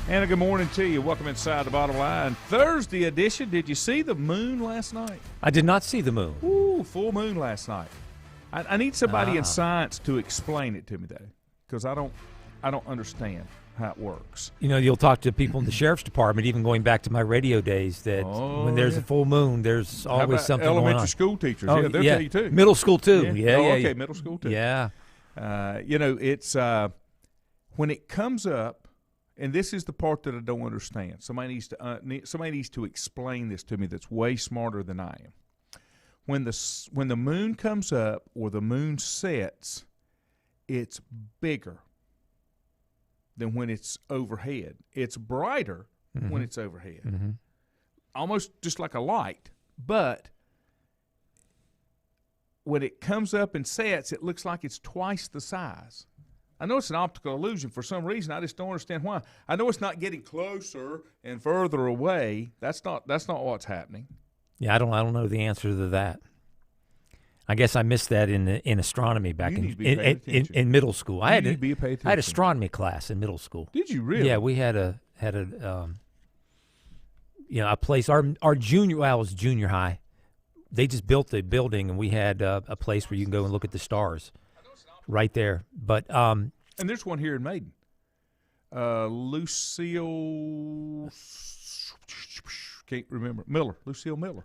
And a good morning to you. Welcome inside the Bottom Line. Thursday edition. Did you see the moon last night? I did not see the moon. Ooh, full moon last night. I need somebody in science to explain it to me, though, because I don't understand how it works. You know, you'll talk to people in the sheriff's department, even going back to my radio days, that when there's a full moon, there's always something going on. Elementary school teachers, they'll tell you too. Middle school too, okay, middle school too. Yeah. It's when it comes up, and this is the part that I don't understand. Somebody needs to explain this to me that's way smarter than I am. When the moon comes up or the moon sets, it's bigger than when it's overhead. It's brighter when it's overhead, almost just like a light. But when it comes up and sets, it looks like it's twice the size. I know it's an optical illusion for some reason. I just don't understand why. I know it's not getting closer and further away. That's not what's happening. Yeah, I don't know the answer to that. I guess I missed that in astronomy back in middle school. I had astronomy class in middle school. Did you really? Yeah, we had a place. Our junior, well, it was junior high. They just built the building, and we had a place where you can go and look at the stars, right there. But and there's one here in Maiden. Lucille, can't remember, Lucille Miller.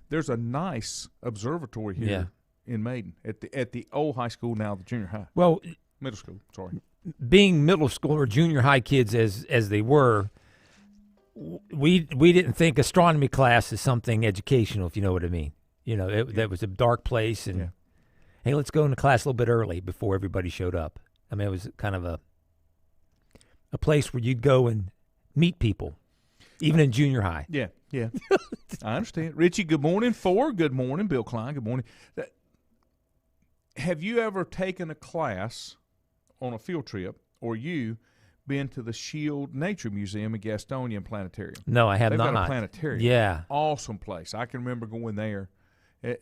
There's a nice observatory here in Maiden at the old high school, now the junior high. Well, middle school. Sorry, being middle school or junior high kids as they were, we didn't think astronomy class is something educational, if you know what I mean. You know, that was a dark place, and hey, let's go into class a little bit early before everybody showed up. I mean, it was kind of a place where you'd go and meet people, even in junior high. Yeah. I understand. Richie, good morning. Good morning. Bill Klein, good morning. Have you ever taken a class on a field trip, or you been to the Shield Nature Museum in Gastonia and Planetarium? No, I have not. They've got a planetarium. Yeah. Awesome place. I can remember going there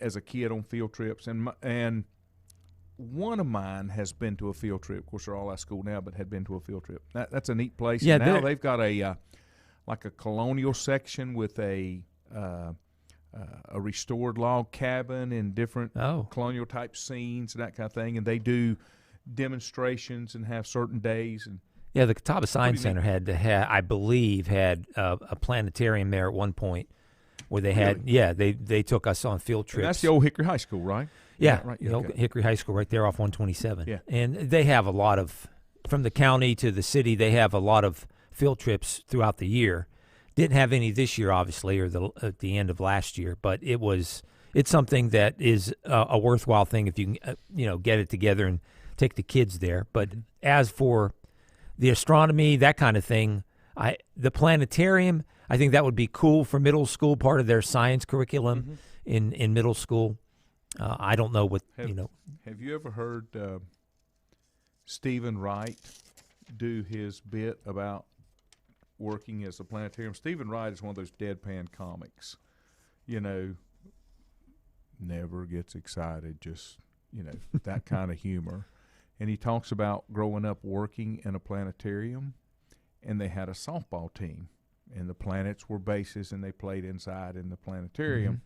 as a kid on field trips, and one of mine has been to a field trip. Of course, they're all out of school now, but had been to a field trip. That's a neat place. Yeah, and now they've got a like a colonial section with a restored log cabin and different colonial type scenes and that kind of thing. And they do demonstrations and have certain days. And yeah, the Catawba Science Center I believe had a planetarium there at one point. Where they had, they took us on field trips. And that's the old Hickory High School, right? Yeah, right. The old Hickory High School right there off 127. Yeah. And they have a lot of, from the county to the city, they have a lot of field trips throughout the year. Didn't have any this year, obviously, or at the end of last year, but it's something that is a worthwhile thing if you can, get it together and take the kids there. But as for the astronomy, that kind of thing, the planetarium, I think that would be cool for middle school, part of their science curriculum in middle school. I don't know what, Have you ever heard Stephen Wright do his bit about working as a planetarium? Stephen Wright is one of those deadpan comics, never gets excited, just, that kind of humor. And he talks about growing up working in a planetarium, and they had a softball team. And the planets were bases, and they played inside in the planetarium.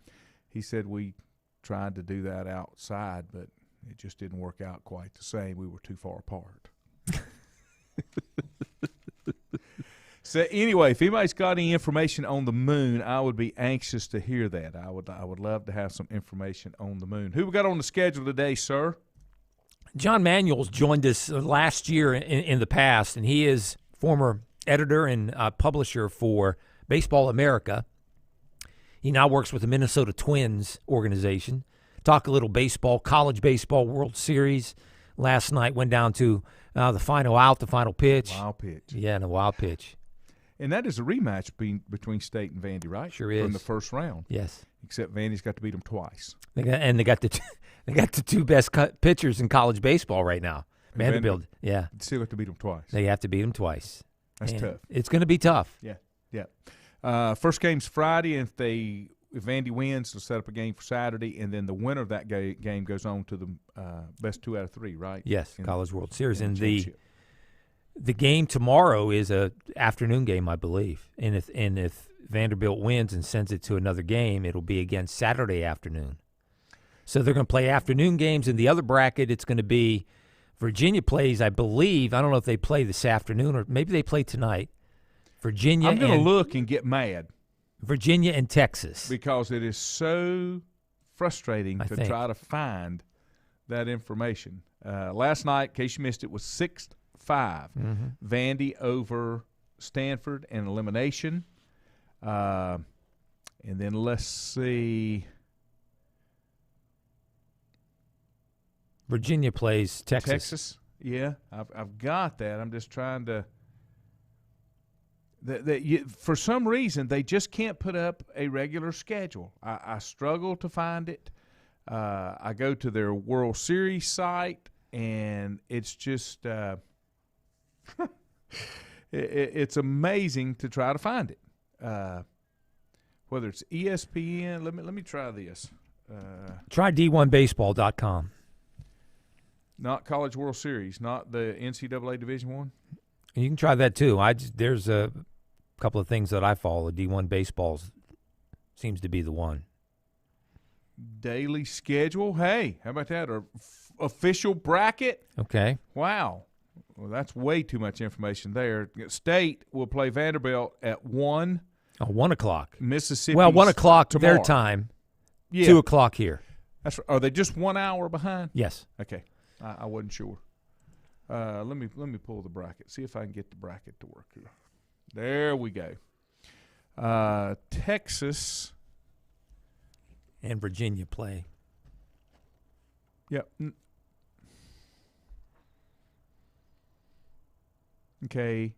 He said we tried to do that outside, but it just didn't work out quite the same. We were too far apart. So anyway, if anybody's got any information on the moon, I would be anxious to hear that. I would love to have some information on the moon. Who we got on the schedule today, sir? John Manuel's joined us last year in the past, and he is former editor and publisher for Baseball America. He now works with the Minnesota Twins organization. Talk a little baseball, college baseball World Series. Last night went down to the final out, the final pitch. Wild pitch. Yeah, and a wild pitch. And that is a rematch between State and Vandy, right? Sure is. From the first round. Yes. Except Vandy's got to beat them twice. They got the two best pitchers in college baseball right now. Vanderbilt. Yeah. Still have to beat them twice. They have to beat them twice. That's tough. It's going to be tough. Yeah. First game's Friday, and if Vandy wins, they'll set up a game for Saturday, and then the winner of that game goes on to the best 2 out of 3, right? Yes, College World Series. And The game tomorrow is a afternoon game, I believe. And if Vanderbilt wins and sends it to another game, it'll be again Saturday afternoon. So they're going to play afternoon games. In the other bracket, it's going to be Virginia plays, I believe. I don't know if they play this afternoon or maybe they play tonight. Virginia. I'm going to look and get mad. Virginia and Texas. Because it is so frustrating to try to find that information. Last night, in case you missed it, was 6-5. Vandy over Stanford in elimination. And then let's see. Virginia plays Texas. Texas, yeah. I've got that. I'm just trying to. For some reason, they just can't put up a regular schedule. I struggle to find it. I go to their World Series site, and it's just it's amazing to try to find it. Whether it's ESPN, let me try this. Try D1Baseball.com. Not College World Series, not the NCAA Division I. You can try that too. There's a couple of things that I follow. D1 Baseball seems to be the one. Daily schedule. Hey, how about that? Or official bracket. Okay. Wow. Well, that's way too much information there. State will play Vanderbilt at 1. Oh, 1 o'clock. Mississippi. Well, 1 o'clock tomorrow. their time. Yeah. 2 o'clock here. That's. Are they just 1 hour behind? Yes. Okay. I wasn't sure. Let me pull the bracket. See if I can get the bracket to work here. There we go. Texas and Virginia play. Yep. Okay.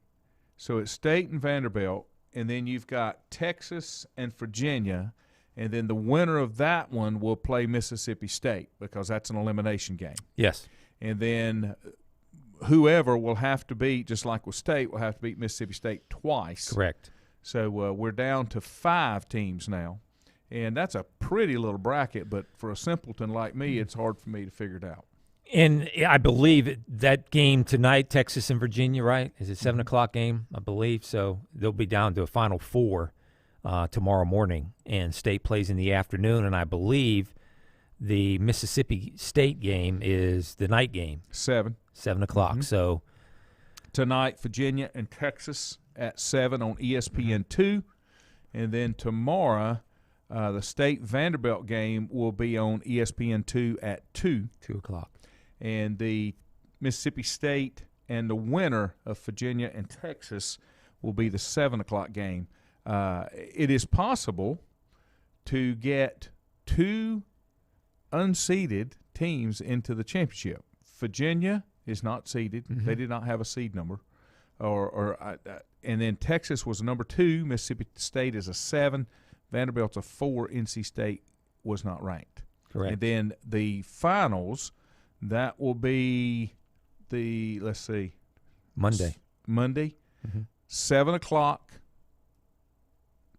So it's State and Vanderbilt, and then you've got Texas and Virginia, and then the winner of that one will play Mississippi State because that's an elimination game. Yes. And then whoever will have to beat, just like with State, will have to beat Mississippi State twice. Correct. So we're down to 5 teams now, and that's a pretty little bracket, but for a simpleton like me, it's hard for me to figure it out. And I believe that game tonight, Texas and Virginia, right? Is it 7 o'clock game? I believe so. They'll be down to a Final Four tomorrow morning, and State plays in the afternoon, and I believe the Mississippi State game is the night game. 7 o'clock. Mm-hmm. So tonight, Virginia and Texas at 7 on ESPN2. And then tomorrow, the State-Vanderbilt game will be on ESPN2 at 2. 2 o'clock. And the Mississippi State and the winner of Virginia and Texas will be the 7 o'clock game. It is possible to get 2 unseeded teams into the championship. Virginia is not seeded; they did not have a seed number, and then Texas was a number 2. Mississippi State is a 7. Vanderbilt's a 4. NC State was not ranked. Correct. And then the finals, that will be Monday, 7 o'clock.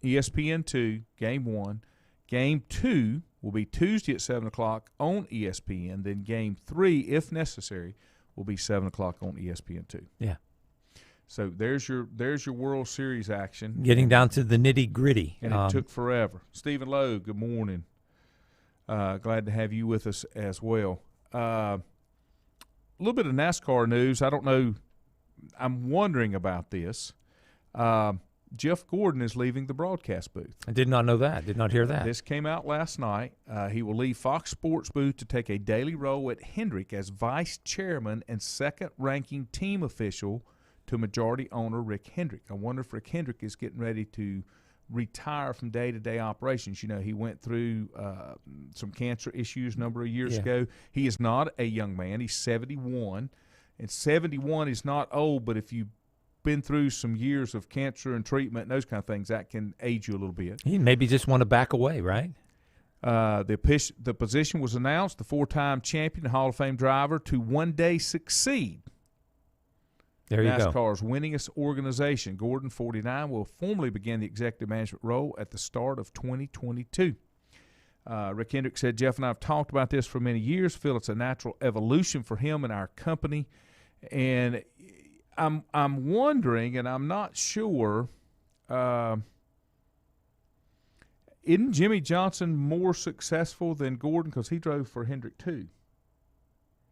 ESPN2, Game 1. Game 2 will be Tuesday at 7 o'clock on ESPN. Then Game 3, if necessary, will be 7 o'clock on ESPN2. Yeah. So there's your World Series action. Getting down to the nitty-gritty. And it took forever. Stephen Lowe, good morning. Glad to have you with us as well. A little bit of NASCAR news. I don't know. I'm wondering about this. Jeff Gordon is leaving the broadcast booth. I did not know that. Did not hear that. This came out last night. He will leave Fox Sports booth to take a daily role at Hendrick as vice chairman and second-ranking team official to majority owner Rick Hendrick. I wonder if Rick Hendrick is getting ready to retire from day-to-day operations. You know, he went through some cancer issues a number of years ago. He is not a young man. He's 71. And 71 is not old, but if you've been through some years of cancer and treatment and those kind of things, that can age you a little bit. He maybe just want to back away, right? The position was announced, the 4-time champion Hall of Fame driver to one day succeed there you NASCAR's winningest organization. Gordon, 49, will formally begin the executive management role at the start of 2022. Rick Hendrick said, Jeff and I have talked about this for many years, feel it's a natural evolution for him and our company. And I'm wondering, and I'm not sure. Isn't Jimmy Johnson more successful than Gordon because he drove for Hendrick too?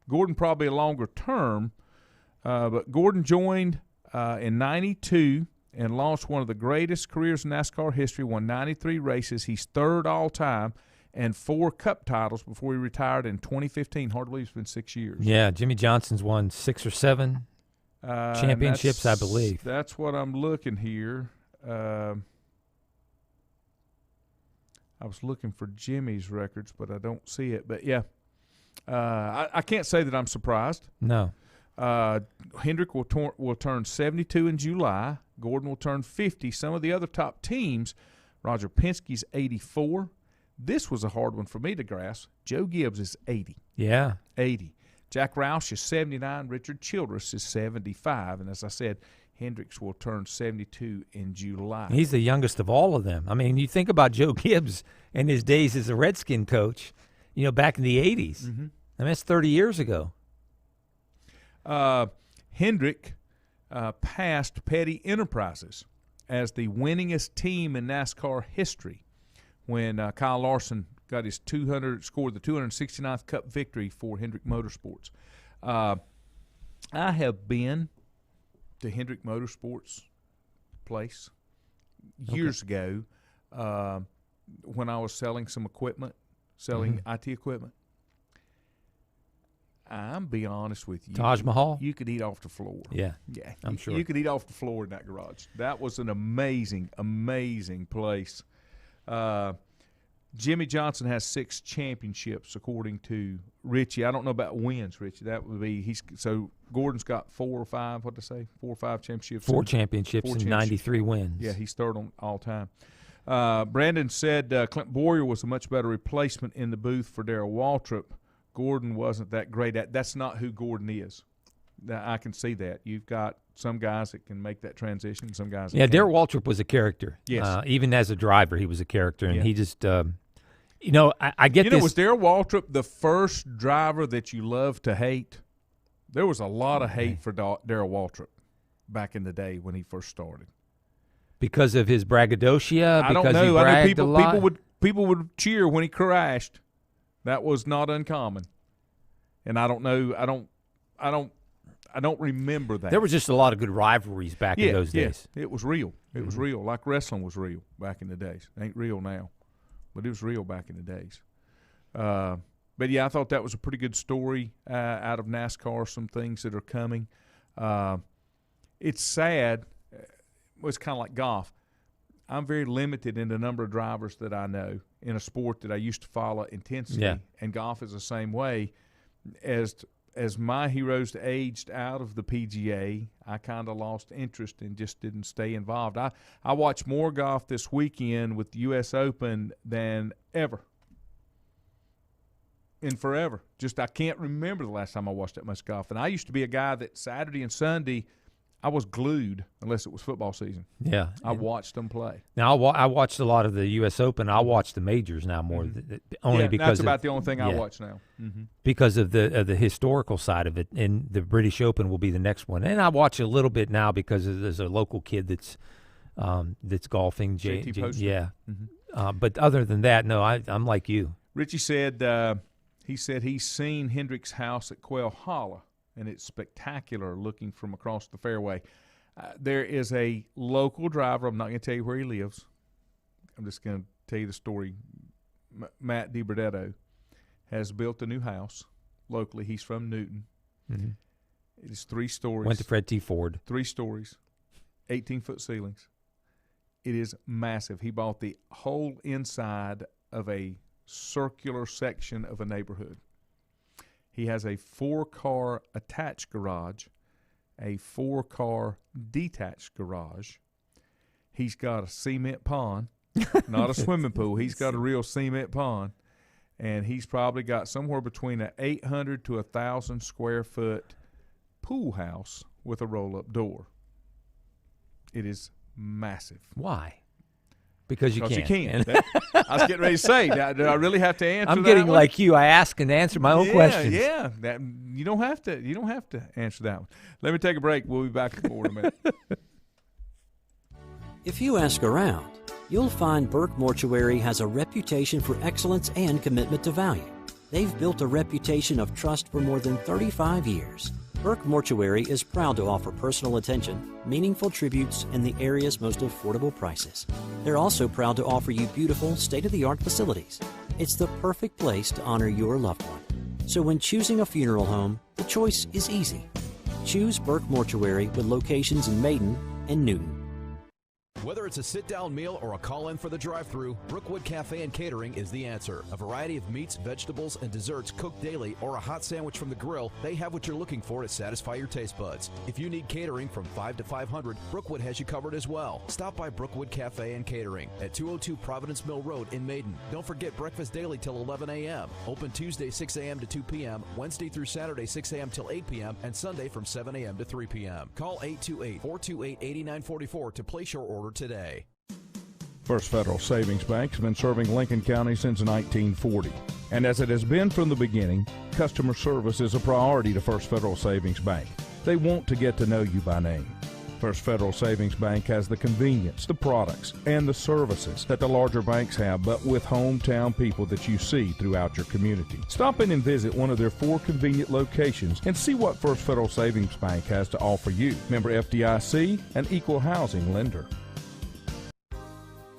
Gordon probably a longer term, but Gordon joined in '92 and launched one of the greatest careers in NASCAR history. Won 93 races. He's third all time. And 4 Cup titles before he retired in 2015. Hard to believe it's been 6 years. Yeah, Jimmy Johnson's won 6 or 7 championships, I believe. That's what I'm looking here. I was looking for Jimmy's records, but I don't see it. But, yeah, I can't say that I'm surprised. No. Hendrick will turn 72 in July. Gordon will turn 50. Some of the other top teams, Roger Penske's 84. This was a hard one for me to grasp. Joe Gibbs is 80. Yeah. 80. Jack Roush is 79. Richard Childress is 75. And as I said, Hendricks will turn 72 in July. He's the youngest of all of them. I mean, you think about Joe Gibbs and his days as a Redskin coach, back in the 80s. Mm-hmm. I mean, that's 30 years ago. Hendrick passed Petty Enterprises as the winningest team in NASCAR history when Kyle Larson got his scored the 269th Cup victory for Hendrick Motorsports. I have been to Hendrick Motorsports place years ago when I was selling some equipment, IT equipment. I'm be honest with you. Taj Mahal? You could eat off the floor. Yeah, I'm sure. You could eat off the floor in that garage. That was an amazing, amazing place. Jimmy Johnson has 6 championships, according to Richie. I don't know about wins, Richie. That would be so. Gordon's got 4 or 5. What to say? 4 or 5 championships. 4 championships and 93 wins. Yeah, he's third on all time. Brandon said Clint Boyer was a much better replacement in the booth for Darrell Waltrip. Gordon wasn't that great at. That's not who Gordon is. I can see that. You've got some guys that can make that transition, some guys that can't. Darrell Waltrip was a character. Yes. Even as a driver, he was a character, and he just I get this. Was Darrell Waltrip the first driver that you loved to hate? There was a lot of hate for Darrell Waltrip back in the day when he first started. Because of his braggadocio? I don't know. I know people would cheer when he crashed. That was not uncommon. And I don't know. I don't remember that. There was just a lot of good rivalries back in those days. It was real. It was real. Like wrestling was real back in the days. It ain't real now, but it was real back in the days. But, yeah, I thought that was a pretty good story out of NASCAR, some things that are coming. It's sad. It's kind of like golf. I'm very limited in the number of drivers that I know in a sport that I used to follow intensely, and golf is the same way. As my heroes aged out of the PGA, I kind of lost interest and just didn't stay involved. I watched more golf this weekend with the U.S. Open than ever. In forever. Just I can't remember the last time I watched that much golf. And I used to be a guy that Saturday and Sunday I was glued unless it was football season. Yeah. I watched them play. Now, I watched a lot of the U.S. Open. I watch the majors now more, only because that's about the only thing I watch now. Mm-hmm. Because of the historical side of it, and the British Open will be the next one. And I watch a little bit now because there's a local kid that's golfing. JT Poster. Yeah. Mm-hmm. But other than that, no, I'm like you. Richie said he's seen Hendrick's house at Quail Hollow, and it's spectacular looking from across the fairway. There is a local driver. I'm not going to tell you where he lives. I'm just going to tell you the story. Matt DiBerdetto has built a new house locally. He's from Newton. Mm-hmm. It is 3 stories. Went to Fred T. Ford. 3 stories, 18-foot ceilings. It is massive. He bought the whole inside of a circular section of a neighborhood. He has a 4-car attached garage, a 4-car detached garage. He's got a cement pond, not a swimming pool. He's got a real cement pond, and he's probably got somewhere between an 800 to 1,000 square foot pool house with a roll-up door. It is massive. Why? Because you can. I was getting ready to say, do I really have to answer I'm that getting one? like you. I ask and answer my own questions. Yeah, you don't have to answer that one. Let me take a break. We'll be back with more in a minute. If you ask around, you'll find Burke Mortuary has a reputation for excellence and commitment to value. They've built a reputation of trust for more than 35 years. Burke Mortuary is proud to offer personal attention, meaningful tributes, and the area's most affordable prices. They're also proud to offer you beautiful, state-of-the-art facilities. It's the perfect place to honor your loved one. So when choosing a funeral home, the choice is easy. Choose Burke Mortuary with locations in Maiden and Newton. Whether it's a sit-down meal or a call-in for the drive-thru, Brookwood Cafe and Catering is the answer. A variety of meats, vegetables, and desserts cooked daily, or a hot sandwich from the grill, they have what you're looking for to satisfy your taste buds. If you need catering from 5 to 500, Brookwood has you covered as well. Stop by Brookwood Cafe and Catering at 202 Providence Mill Road in Maiden. Don't forget breakfast daily till 11 a.m. Open Tuesday 6 a.m. to 2 p.m., Wednesday through Saturday 6 a.m. till 8 p.m., and Sunday from 7 a.m. to 3 p.m. Call 828-428-8944 to place your order today. First Federal Savings Bank has been serving Lincoln County since 1940. And as it has been from the beginning, customer service is a priority to First Federal Savings Bank. They want to get to know you by name. First Federal Savings Bank has the convenience, the products, and the services that the larger banks have, but with hometown people that you see throughout your community. Stop in and visit one of their 4 convenient locations and see what First Federal Savings Bank has to offer you. Member FDIC, an equal housing lender.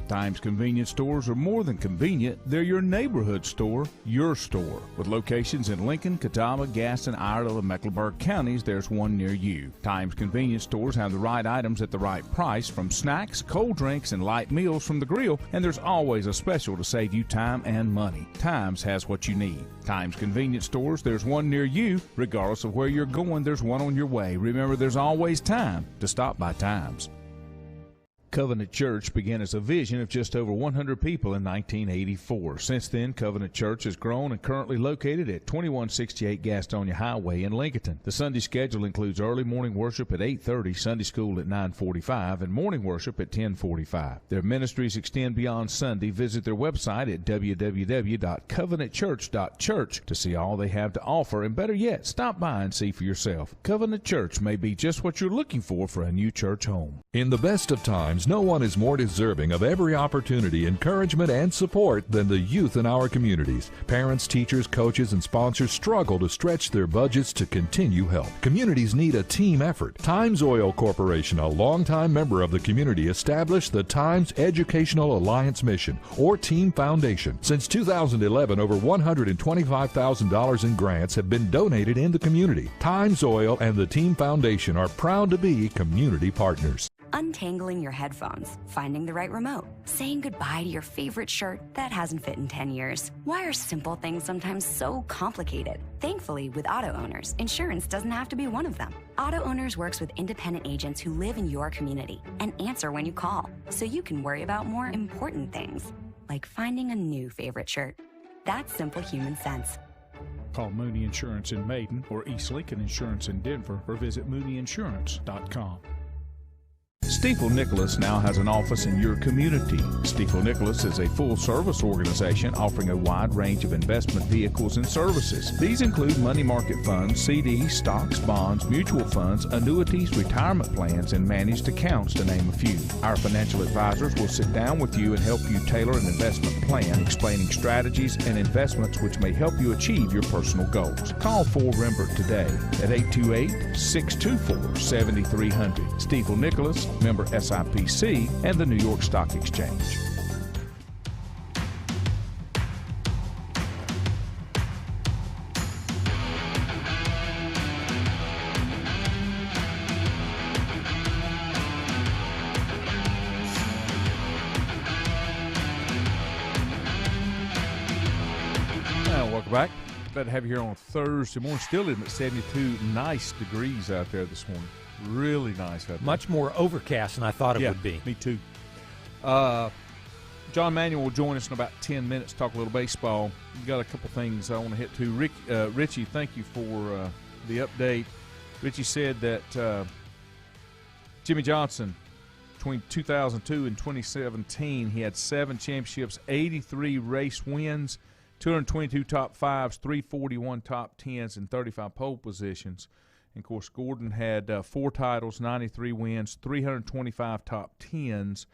Times convenience stores are more than convenient. They're your neighborhood store, your store. With locations in Lincoln, Catawba, Gaston, Iredell, and Mecklenburg counties, there's one near you. Times convenience stores have the right items at the right price, from snacks, cold drinks, and light meals from the grill, and there's always a special to save you time and money. Times has what you need. Times convenience stores, there's one near you. Regardless of where you're going, there's one on your way. Remember, there's always time to stop by Times. Covenant Church began as a vision of just over 100 people in 1984. Since then, Covenant Church has grown and currently located at 2168 Gastonia Highway in Lincoln. The Sunday schedule includes early morning worship at 8:30, Sunday school at 9:45, and morning worship at 10:45. Their ministries extend beyond Sunday. Visit their website at www.covenantchurch.church to see all they have to offer, and better yet, stop by and see for yourself. Covenant Church may be just what you're looking for a new church home. In the best of times, no one is more deserving of every opportunity, encouragement, and support than the youth in our communities. Parents, teachers, coaches, and sponsors struggle to stretch their budgets to continue help. Communities need a team effort. Times Oil Corporation, a longtime member of the community, established the Times Educational Alliance Mission, or Team Foundation. Since 2011, over $125,000 in grants have been donated in the community. Times Oil and the Team Foundation are proud to be community partners. Untangling your headphones, finding the right remote, saying goodbye to your favorite shirt that hasn't fit in 10 years. Why are simple things sometimes so complicated? Thankfully, with Auto Owners, insurance doesn't have to be one of them. Auto Owners works with independent agents who live in your community and answer when you call, so you can worry about more important things, like finding a new favorite shirt. That's simple human sense. Call Mooney Insurance in Maiden or East Lincoln Insurance in Denver, or visit MooneyInsurance.com. Stifel Nicholas now has an office in your community. Stifel Nicholas is a full-service organization offering a wide range of investment vehicles and services. These include money market funds, CDs, stocks, bonds, mutual funds, annuities, retirement plans, and managed accounts, to name a few. Our financial advisors will sit down with you and help you tailor an investment plan, explaining strategies and investments which may help you achieve your personal goals. Call 4Rembert today at 828-624-7300. Stifel Nicholas, member SIPC, and the New York Stock Exchange. Welcome back. Glad to have you here on Thursday morning. Still in at 72 nice degrees out there this morning. Really nice out there. Much more overcast than I thought it would be. Me too. John Manuel will join us in about 10 minutes to talk a little baseball. We've got a couple things I want to hit to. Richie, thank you for the update. Richie said that Jimmy Johnson between 2002 and 2017, he had 7 championships, 83 race wins, 222 top 5s, 341 top 10s, and 35 pole positions. And, of course, Gordon had 4 titles, 93 wins, 325 top 10s,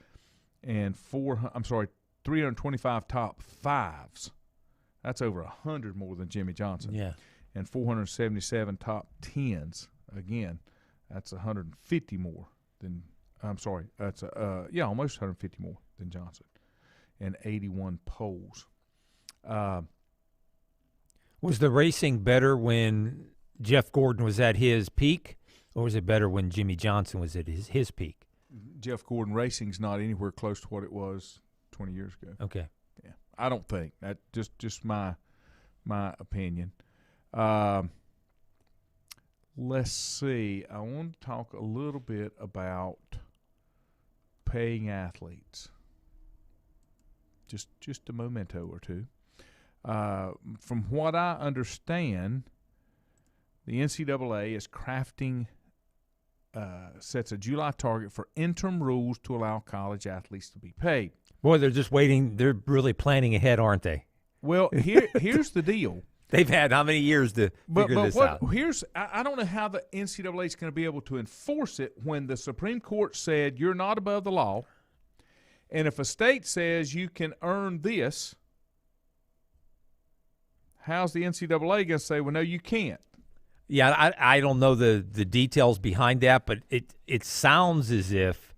and 325 top 5s. That's over 100 more than Jimmy Johnson. Yeah. And 477 top 10s. Again, that's 150 more than almost 150 more than Johnson. And 81 poles. Was the racing better when Jeff Gordon was at his peak, or was it better when Jimmy Johnson was at his peak? Jeff Gordon racing's not anywhere close to what it was 20 years ago. Okay. Yeah, I don't think that just my opinion. Let's see. I want to talk a little bit about paying athletes. Just a memento or two. From what I understand, the NCAA is crafting sets a July target for interim rules to allow college athletes to be paid. Boy, they're just waiting. They're really planning ahead, aren't they? Well, here's the deal. They've had how many years to figure this out? I don't know how the NCAA is going to be able to enforce it when the Supreme Court said you're not above the law, and if a state says you can earn this, how's the NCAA going to say, well, no, you can't? Yeah, I don't know the details behind that, but it sounds as if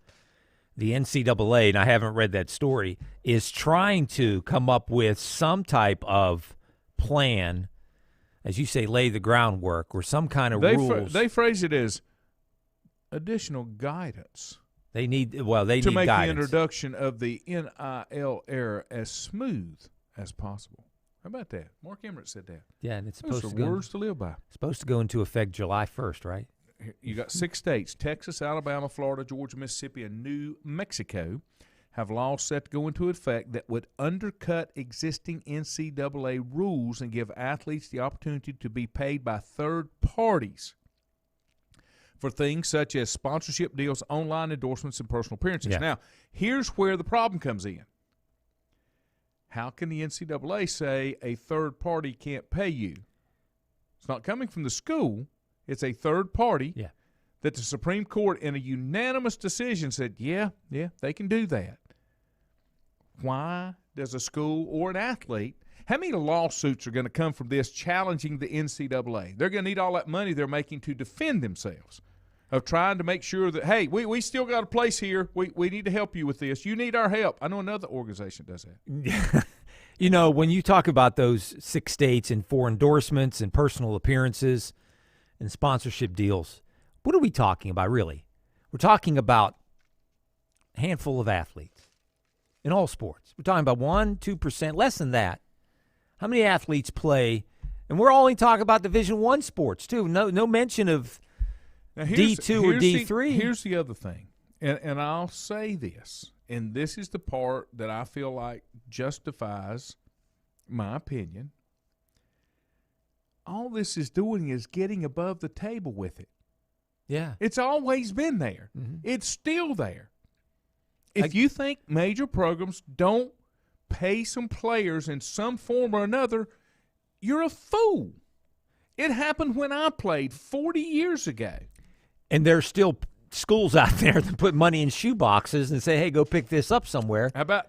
the NCAA, and I haven't read that story, is trying to come up with some type of plan, as you say, lay the groundwork or some kind of rules. They phrase it as additional guidance. They need to make guidance. The introduction of the NIL era as smooth as possible. How about that? Mark Emmert said that. Yeah, and it's Those supposed are to go, words to live by. Supposed to go into effect July 1st, right? You got 6 states: Texas, Alabama, Florida, Georgia, Mississippi, and New Mexico have laws set to go into effect that would undercut existing NCAA rules and give athletes the opportunity to be paid by third parties for things such as sponsorship deals, online endorsements, and personal appearances. Yeah. Now, here's where the problem comes in. How can the NCAA say a third party can't pay you? It's not coming from the school. It's a third party that the Supreme Court in a unanimous decision said, yeah, they can do that. Why does a school or an athlete, how many lawsuits are going to come from this challenging the NCAA? They're going to need all that money they're making to defend themselves, of trying to make sure that, hey, we still got a place here. We need to help you with this. You need our help. I know another organization does that. You know, when you talk about those 6 states and for endorsements and personal appearances and sponsorship deals, what are we talking about, really? We're talking about a handful of athletes in all sports. We're talking about 1-2%, less than that. How many athletes play? And we're only talking about Division I sports, too. No mention of D2 or D3. Here's the other thing, and I'll say this, and this is the part that I feel like justifies my opinion. All this is doing is getting above the table with it. Yeah. It's always been there. Mm-hmm. It's still there. If you think major programs don't pay some players in some form or another, you're a fool. It happened when I played 40 years ago. And there's still schools out there that put money in shoe boxes and say, hey, go pick this up somewhere. How about,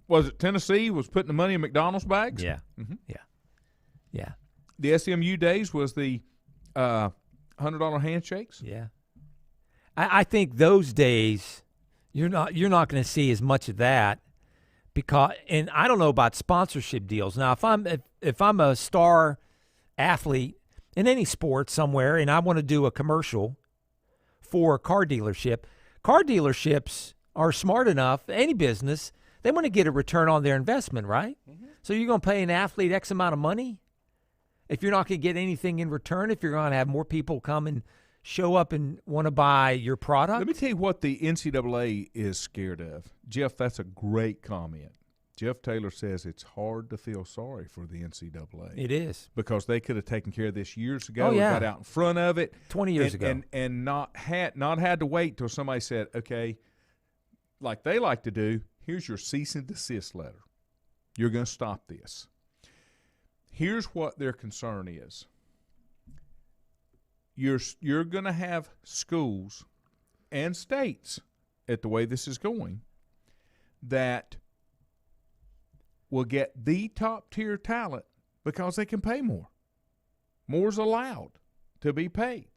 was it Tennessee was putting the money in McDonald's bags? Yeah. Mm-hmm. Yeah. The SMU days was the $100 handshakes? Yeah. I think those days you're not going to see as much of that because, and I don't know about sponsorship deals. Now, if I'm a star athlete in any sport somewhere and I want to do a commercial for a car dealership, car dealerships are smart enough, any business, they want to get a return on their investment, right? Mm-hmm. So you're going to pay an athlete X amount of money if you're not going to get anything in return, if you're going to have more people come and show up and want to buy your product? Let me tell you what the NCAA is scared of. Jeff, that's a great comment. Jeff Taylor says it's hard to feel sorry for the NCAA. It is. Because they could have taken care of this years ago. Oh, yeah. Got out in front of it. 20 years ago. And not had to wait till somebody said, okay, like they like to do, here's your cease and desist letter. You're going to stop this. Here's what their concern is. You're going to have schools and states, at the way this is going, that will get the top-tier talent because they can pay more. More's allowed to be paid.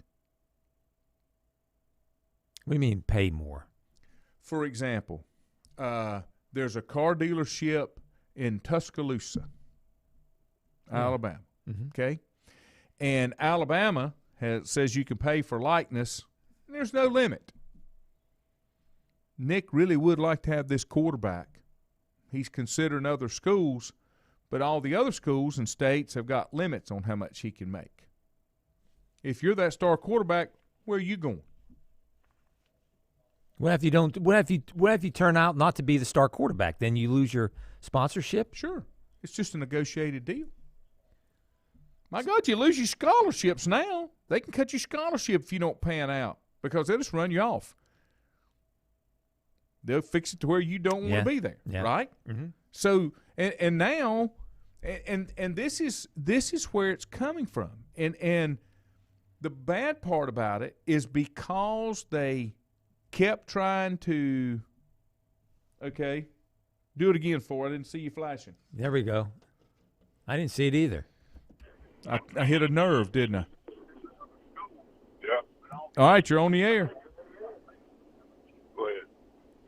What do you mean pay more? For example, there's a car dealership in Tuscaloosa, Alabama, okay? And Alabama says you can pay for likeness, and there's no limit. Nick really would like to have this quarterback. He's considering other schools, but all the other schools and states have got limits on how much he can make. If you're that star quarterback, where are you going? What if you don't? What if you turn out not to be the star quarterback? Then you lose your sponsorship. Sure, it's just a negotiated deal. My God, you lose your scholarships now. They can cut your scholarship if you don't pan out because they'll just run you off. They'll fix it to where you don't want to be there, right? Mm-hmm. So, and now, and this is where it's coming from. And the bad part about it is because they kept trying to, okay, do it again for. I didn't see you flashing. There we go. I didn't see it either. I hit a nerve, didn't I? Yeah. All right, you're on the air. Go ahead.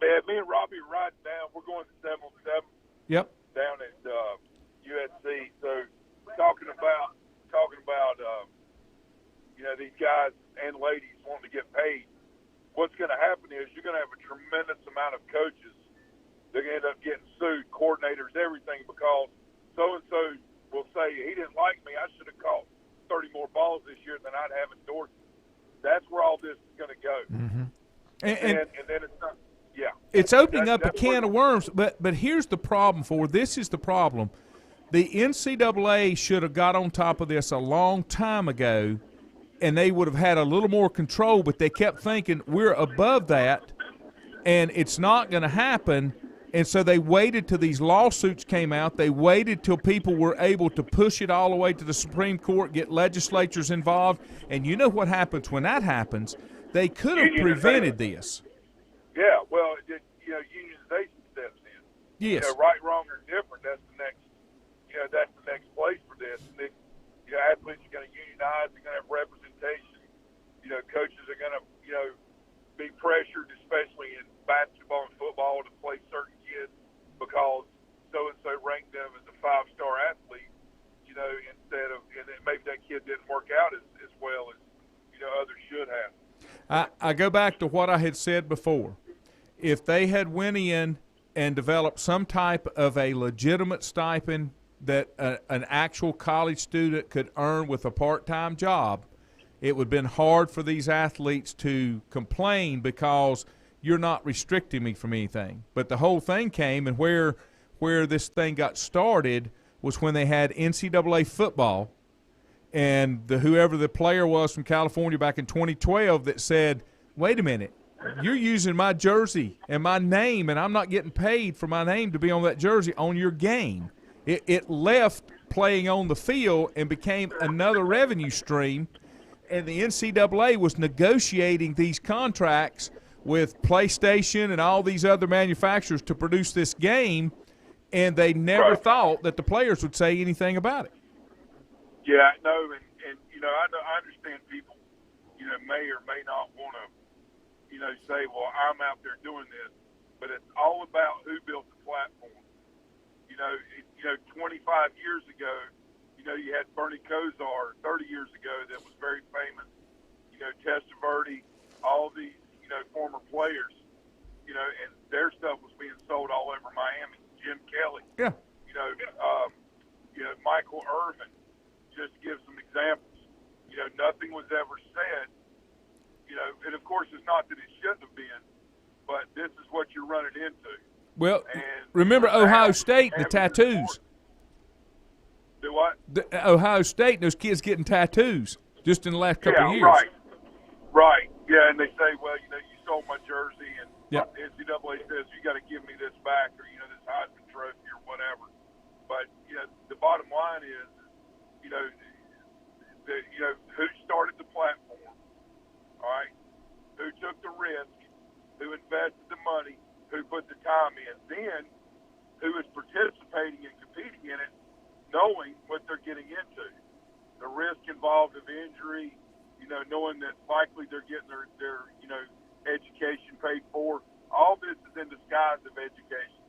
Man, me and Robbie are riding down. We're going to 707. Yep. Down at USC. So talking about these guys and ladies wanting to get paid. What's going to happen is you're going to have a tremendous amount of coaches. They're going to end up getting sued, coordinators, everything, because so-and-so will say, he didn't like me, I should have caught 30 more balls this year than I'd have endorsed. That's where all this is going to go. Mm-hmm. And then it's not, yeah. It's opening up a can of worms, but here's the problem this is the problem. The NCAA should have got on top of this a long time ago, and they would have had a little more control, but they kept thinking we're above that, and it's not going to happen. And so they waited till these lawsuits came out. They waited till people were able to push it all the way to the Supreme Court, get legislatures involved. And you know what happens when that happens? They could have prevented this. Yeah, well, unionization steps in. Yes. Right, wrong, or different, that's the next place for this. And then, athletes are going to unionize, they're going to have representation. Coaches are going to, be pressured, especially in basketball and football, to play certain kids because so-and-so ranked them as a 5-star athlete, instead of, and then maybe that kid didn't work out as well as, others should have. I go back to what I had said before. If they had went in and developed some type of a legitimate stipend that an actual college student could earn with a part-time job, it would have been hard for these athletes to complain because you're not restricting me from anything. But the whole thing came, and where this thing got started was when they had NCAA football, and whoever the player was from California back in 2012 that said, wait a minute, you're using my jersey and my name, and I'm not getting paid for my name to be on that jersey on your game. It left playing on the field and became another revenue stream, and the NCAA was negotiating these contracts with PlayStation and all these other manufacturers to produce this game, and they never thought that the players would say anything about it. Yeah, no, and I understand people, may or may not want to, say, well, I'm out there doing this, but it's all about who built the platform. 25 years ago, you had Bernie Kosar, 30 years ago, that was very famous. Testaverde, all these, former players, and their stuff was being sold all over Miami. Jim Kelly, Michael Irvin, just to give some examples. Nothing was ever said. And of course, it's not that it shouldn't have been, but this is what you're running into. Well, remember Ohio State and the tattoos. Do what? Ohio State and those kids getting tattoos just in the last couple of years. Right. Yeah, Yeah, and they say, well, you stole my jersey, and Yep. the NCAA says you got to give me this back, or this Heisman Trophy or whatever. But the bottom line is, who started the platform, all right? Who took the risk? Who invested the money? Who put the time in? Then, who is participating and competing in it, knowing what they're getting into? The risk involved of injury, knowing that likely they're getting their education paid for. All this is in disguise of education,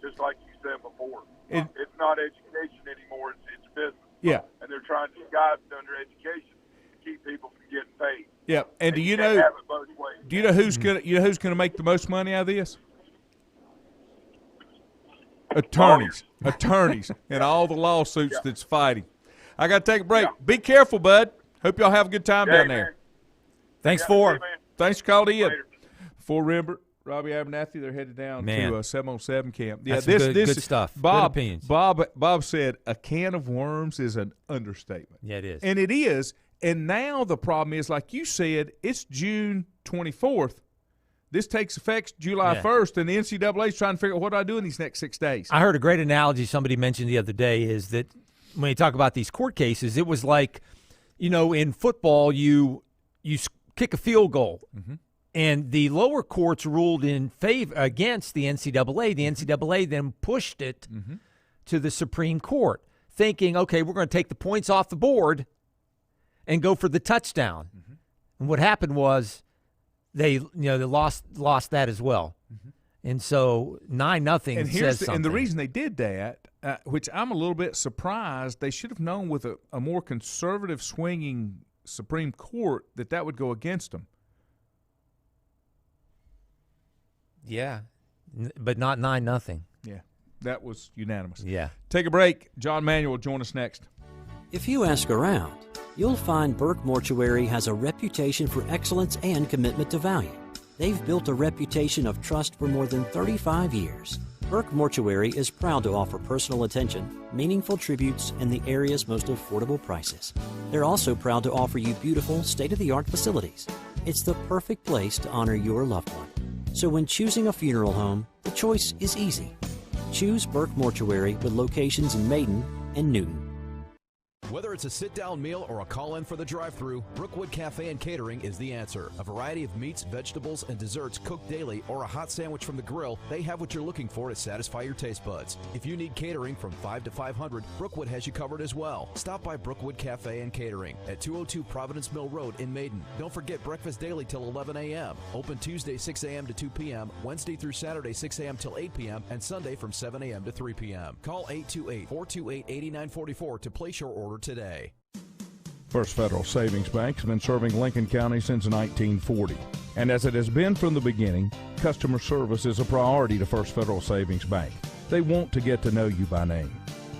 just like you said before. It's not education anymore; it's business. Yeah. And they're trying to disguise it under education to keep people from getting paid. Yeah. And do you know? Have it both ways. Do you know who's gonna make the most money out of this? Attorneys, and all the lawsuits that's fighting. I got to take a break. Yeah. Be careful, bud. Hope y'all have a good time down there. Man. Thanks Yeah, for. hey, man. Thanks for calling in. Later. For Rimbert, Robbie Abernathy, they're headed down Man. to 7-on-7 camp. Yeah, That's some good is stuff. Good Bob, opinions. Bob said a can of worms is an understatement. Yeah, it is. And it is. And now the problem is, like you said, it's June 24th. This takes effect July 1st, and the NCAA is trying to figure out what do I do in these next 6 days. I heard a great analogy somebody mentioned the other day is that when you talk about these court cases, it was like, in football, you kick a field goal, and the lower courts ruled in favor against the NCAA. The NCAA then pushed it to the Supreme Court, thinking, okay, we're going to take the points off the board and go for the touchdown. And what happened was they lost that as well. And so 9-0 says something. And the reason they did that, which I'm a little bit surprised, they should have known with a more conservative swinging Supreme Court that would go against them. Yeah, but not 9-0. Yeah, that was unanimous. Yeah. Take a break. John Manuel will join us next. If you ask around, you'll find Burke Mortuary has a reputation for excellence and commitment to value. They've built a reputation of trust for more than 35 years. Burke Mortuary is proud to offer personal attention, meaningful tributes, and the area's most affordable prices. They're also proud to offer you beautiful, state-of-the-art facilities. It's the perfect place to honor your loved one. So when choosing a funeral home, the choice is easy. Choose Burke Mortuary with locations in Maiden and Newton. Whether it's a sit-down meal or a call-in for the drive-thru, Brookwood Cafe and Catering is the answer. A variety of meats, vegetables, and desserts cooked daily, or a hot sandwich from the grill, they have what you're looking for to satisfy your taste buds. If you need catering from 5 to 500, Brookwood has you covered as well. Stop by Brookwood Cafe and Catering at 202 Providence Mill Road in Maiden. Don't forget breakfast daily till 11 a.m. Open Tuesday 6 a.m. to 2 p.m., Wednesday through Saturday 6 a.m. till 8 p.m., and Sunday from 7 a.m. to 3 p.m. Call 828-428-8944 to place your order today. First Federal Savings Bank has been serving Lincoln County since 1940. And as it has been from the beginning, customer service is a priority to First Federal Savings Bank. They want to get to know you by name.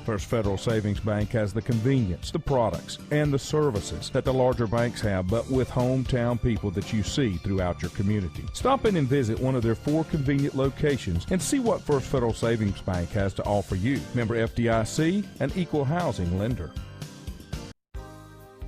First Federal Savings Bank has the convenience, the products, and the services that the larger banks have, but with hometown people that you see throughout your community. Stop in and visit one of their 4 convenient locations and see what First Federal Savings Bank has to offer you. Member FDIC, an equal housing lender.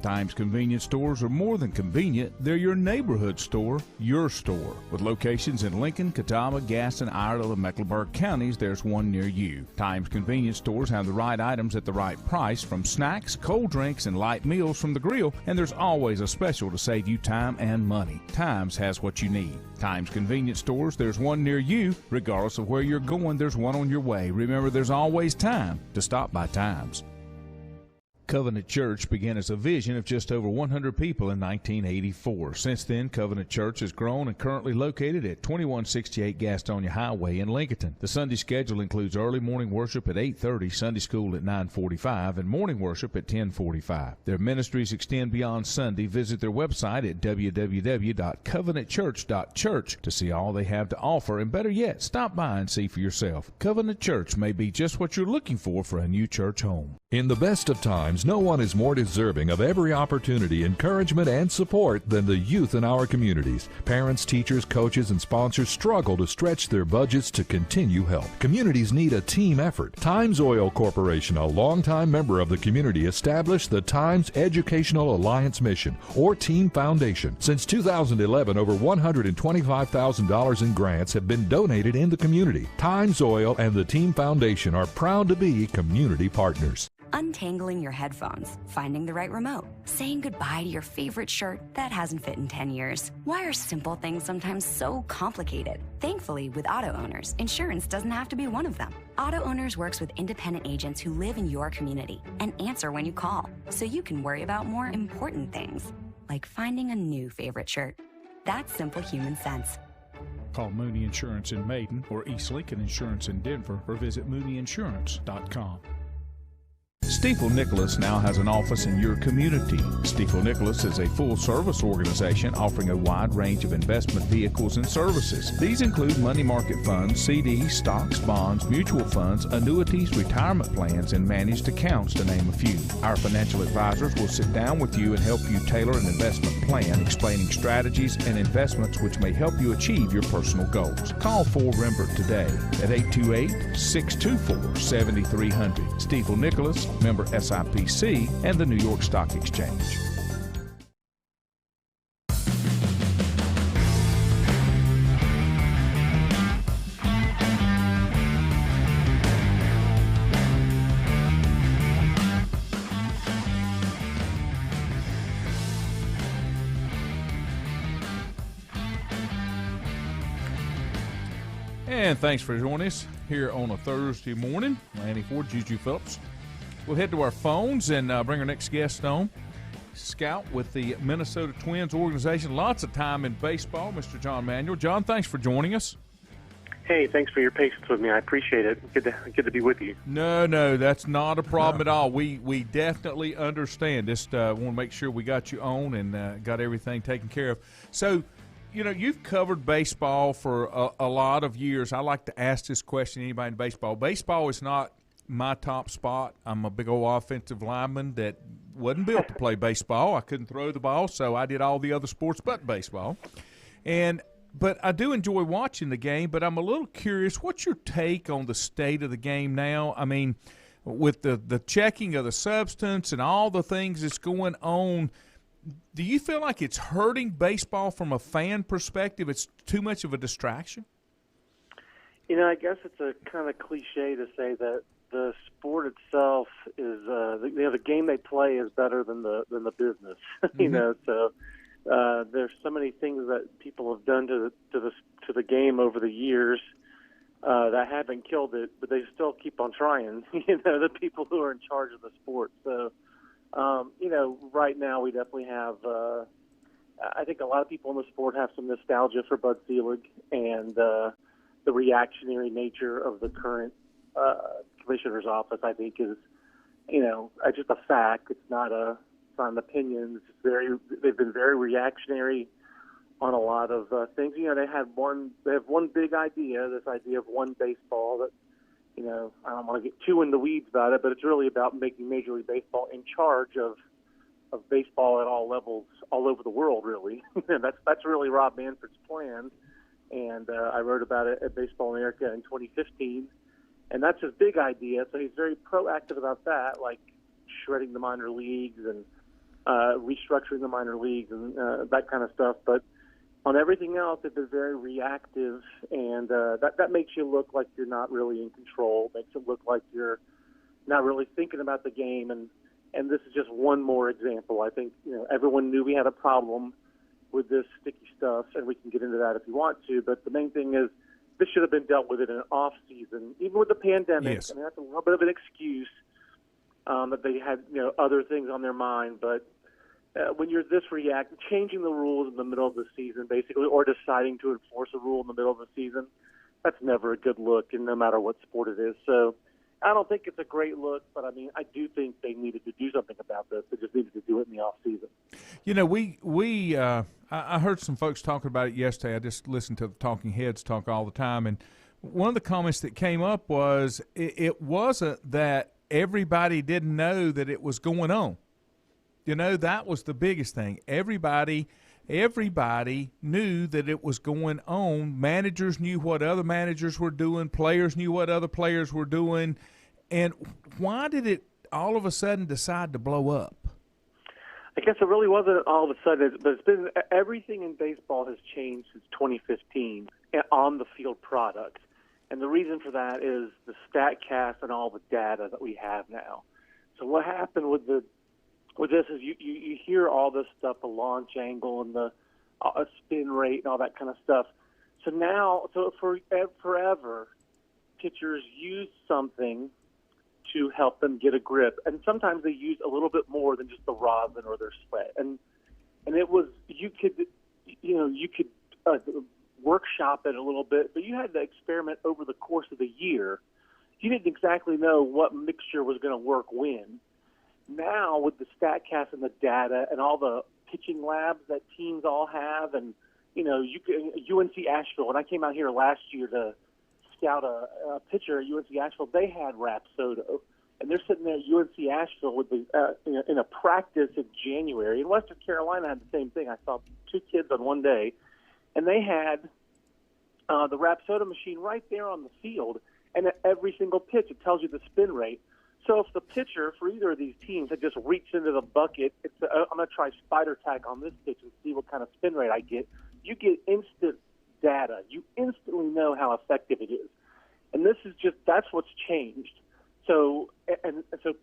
Times convenience stores are more than convenient. They're your neighborhood store, your store. With locations in Lincoln, Catawba, Gaston, Iredell, and Mecklenburg counties, there's one near you. Times convenience stores have the right items at the right price, from snacks, cold drinks, and light meals from the grill, and there's always a special to save you time and money. Times has what you need. Times convenience stores, there's one near you. Regardless of where you're going, there's one on your way. Remember, there's always time to stop by Times. Covenant Church began as a vision of just over 100 people in 1984. Since then, Covenant Church has grown and currently located at 2168 Gastonia Highway in Lincoln. The Sunday schedule includes early morning worship at 8:30, Sunday school at 9:45, and morning worship at 10:45. Their ministries extend beyond Sunday. Visit their website at www.covenantchurch.church to see all they have to offer, and better yet, stop by and see for yourself. Covenant Church may be just what you're looking for a new church home. In the best of times, times, no one is more deserving of every opportunity, encouragement, and support than the youth in our communities. Parents, teachers, coaches, and sponsors struggle to stretch their budgets to continue help. Communities need a team effort. Times Oil Corporation, a longtime member of the community, established the Times Educational Alliance Mission, or Team Foundation. Since 2011, over $125,000 in grants have been donated in the community. Times Oil and the Team Foundation are proud to be community partners. Untangling your headphones, finding the right remote, saying goodbye to your favorite shirt that hasn't fit in 10 years. Why are simple things sometimes so complicated? Thankfully, with auto owners, insurance doesn't have to be one of them. Auto Owners works with independent agents who live in your community and answer when you call, so you can worry about more important things, like finding a new favorite shirt. That's simple human sense. Call Mooney Insurance in Maiden or East Lincoln Insurance in Denver or visit MooneyInsurance.com. Stifel Nicholas now has an office in your community. Stifel Nicholas is a full-service organization offering a wide range of investment vehicles and services. These include money market funds, CDs, stocks, bonds, mutual funds, annuities, retirement plans, and managed accounts, to name a few. Our financial advisors will sit down with you and help you tailor an investment plan, explaining strategies and investments which may help you achieve your personal goals. Call 4Rembert today at 828-624-7300. Stifel Nicholas, member SIPC, and the New York Stock Exchange. And thanks for joining us here on a Thursday morning. Lanny Ford, Juju Phillips. We'll head to our phones and bring our next guest on. Scout with the Minnesota Twins organization. Lots of time in baseball, Mr. John Manuel. John, thanks for joining us. Hey, thanks for your patience with me. I appreciate it. Good to be with you. No, that's not a problem at all. We definitely understand. Just want to make sure we got you on and got everything taken care of. So, you know, you've covered baseball for a lot of years. I like to ask this question to anybody in baseball. Baseball is not my top spot. I'm a big old offensive lineman that wasn't built to play baseball. I couldn't throw the ball, so I did all the other sports but baseball. But I do enjoy watching the game, but I'm a little curious, what's your take on the state of the game now? I mean, with the checking of the substance and all the things that's going on, do you feel like it's hurting baseball from a fan perspective? It's too much of a distraction? You know, I guess it's a kind of cliche to say that the sport itself is, the game they play is better than the business. You know, so there's so many things that people have done to the game over the years that haven't killed it, but they still keep on trying. You know, the people who are in charge of the sport. So, you know, right now we definitely have. I think a lot of people in the sport have some nostalgia for Bud Selig and the reactionary nature of the current commissioner's office. I think is, you know, just a fact. It's not an opinion. They've been very reactionary on a lot of things. You know, they have one big idea, this idea of one baseball that, you know, I don't want to get too in the weeds about it, but it's really about making Major League Baseball in charge of baseball at all levels, all over the world, really. That's really Rob Manfred's plan, and I wrote about it at Baseball America in 2015, and that's his big idea. So he's very proactive about that, like shredding the minor leagues and restructuring the minor leagues and that kind of stuff. But on everything else, they've been very reactive, and that makes you look like you're not really in control. Makes it look like you're not really thinking about the game. And this is just one more example. I think, you know, everyone knew we had a problem with this sticky stuff, and we can get into that if you want to. But the main thing is this should have been dealt with in an off season, even with the pandemic. Yes. I mean, that's a little bit of an excuse that they had, you know, other things on their mind, but. When you're this reactive, changing the rules in the middle of the season, basically, or deciding to enforce a rule in the middle of the season, that's never a good look, and no matter what sport it is. So I don't think it's a great look, but, I mean, I do think they needed to do something about this. They just needed to do it in the off season. You know, I heard some folks talking about it yesterday. I just listen to the talking heads talk all the time, and one of the comments that came up was it wasn't that everybody didn't know that it was going on. You know, that was the biggest thing. Everybody knew that it was going on. Managers knew what other managers were doing. Players knew what other players were doing. And why did it all of a sudden decide to blow up? I guess it really wasn't all of a sudden, but it's been everything in baseball has changed since 2015 on the field product. And the reason for that is the StatCast and all the data that we have now. So what happened with this is you hear all this stuff, the launch angle and the spin rate and all that kind of stuff. So forever, pitchers use something to help them get a grip, and sometimes they use a little bit more than just the rosin or their sweat. And it was you could workshop it a little bit, but you had to experiment over the course of the year. You didn't exactly know what mixture was going to work when. Now, with the StatCast and the data and all the pitching labs that teams all have, and UNC Asheville, when I came out here last year to scout a pitcher at UNC Asheville, they had Rapsodo, and they're sitting there at UNC Asheville with in a practice in January. And Western Carolina had the same thing. I saw two kids on one day, and they had the Rapsodo machine right there on the field, and at every single pitch it tells you the spin rate. So if the pitcher for either of these teams had just reached into the bucket, I'm going to try spider tack on this pitch and see what kind of spin rate I get. You get instant data. You instantly know how effective it is. And that's what's changed. So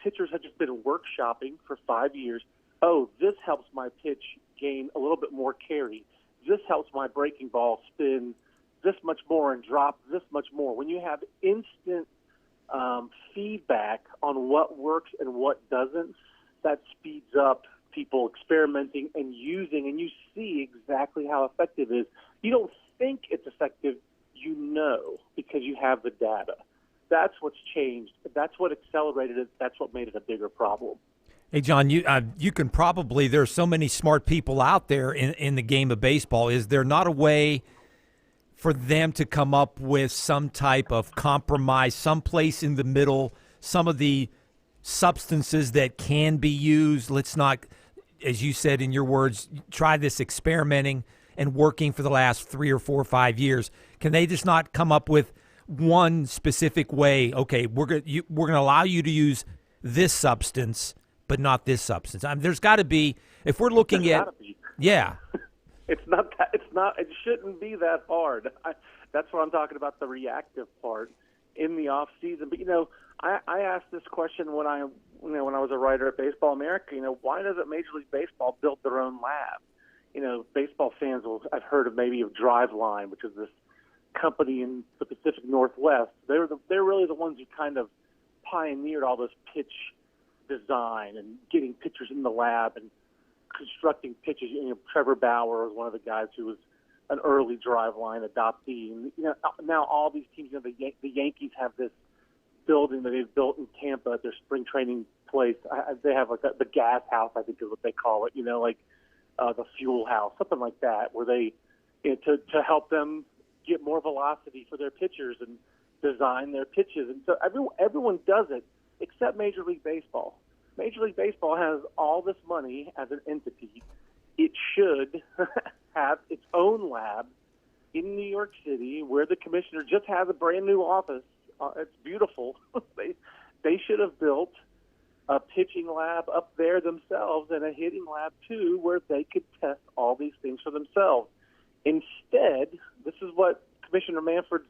pitchers have just been workshopping for 5 years. Oh, this helps my pitch gain a little bit more carry. This helps my breaking ball spin this much more and drop this much more. When you have instant feedback on what works and what doesn't, that speeds up people experimenting and using, and you see exactly how effective it is. You don't think it's effective, you know, because you have the data. That's what's changed. That's what accelerated it. That's what made it a bigger problem. Hey, John, you can probably, there's so many smart people out there in the game of baseball. Is there not a way for them to come up with some type of compromise, someplace in the middle, some of the substances that can be used? Let's not, as you said in your words, try this experimenting and working for the last 3 or 4 or 5 years. Can they just not come up with one specific way? Okay, we're going to allow you to use this substance, but not this substance. I mean, there's got to be, if we're looking at, yeah. It shouldn't be that hard. That's what I'm talking about, the reactive part in the off season. But I asked this question when I was a writer at Baseball America. Why doesn't Major League Baseball build their own lab? Baseball fans I've heard of maybe of Driveline, which is this company in the Pacific Northwest. They're really the ones who kind of pioneered all this pitch design and getting pitchers in the lab and constructing pitches. Trevor Bauer was one of the guys who was an early Driveline adoptee. And, now all these teams, the Yankees have this building that they've built in Tampa at their spring training place. They have like the gas house, I think is what they call it. The fuel house, something like that, where they to help them get more velocity for their pitchers and design their pitches. And so everyone does it except Major League Baseball. Major League Baseball has all this money as an entity. It should have its own lab in New York City where the commissioner just has a brand new office. It's beautiful. They should have built a pitching lab up there themselves and a hitting lab too, where they could test all these things for themselves. Instead, this is what Commissioner Manfred's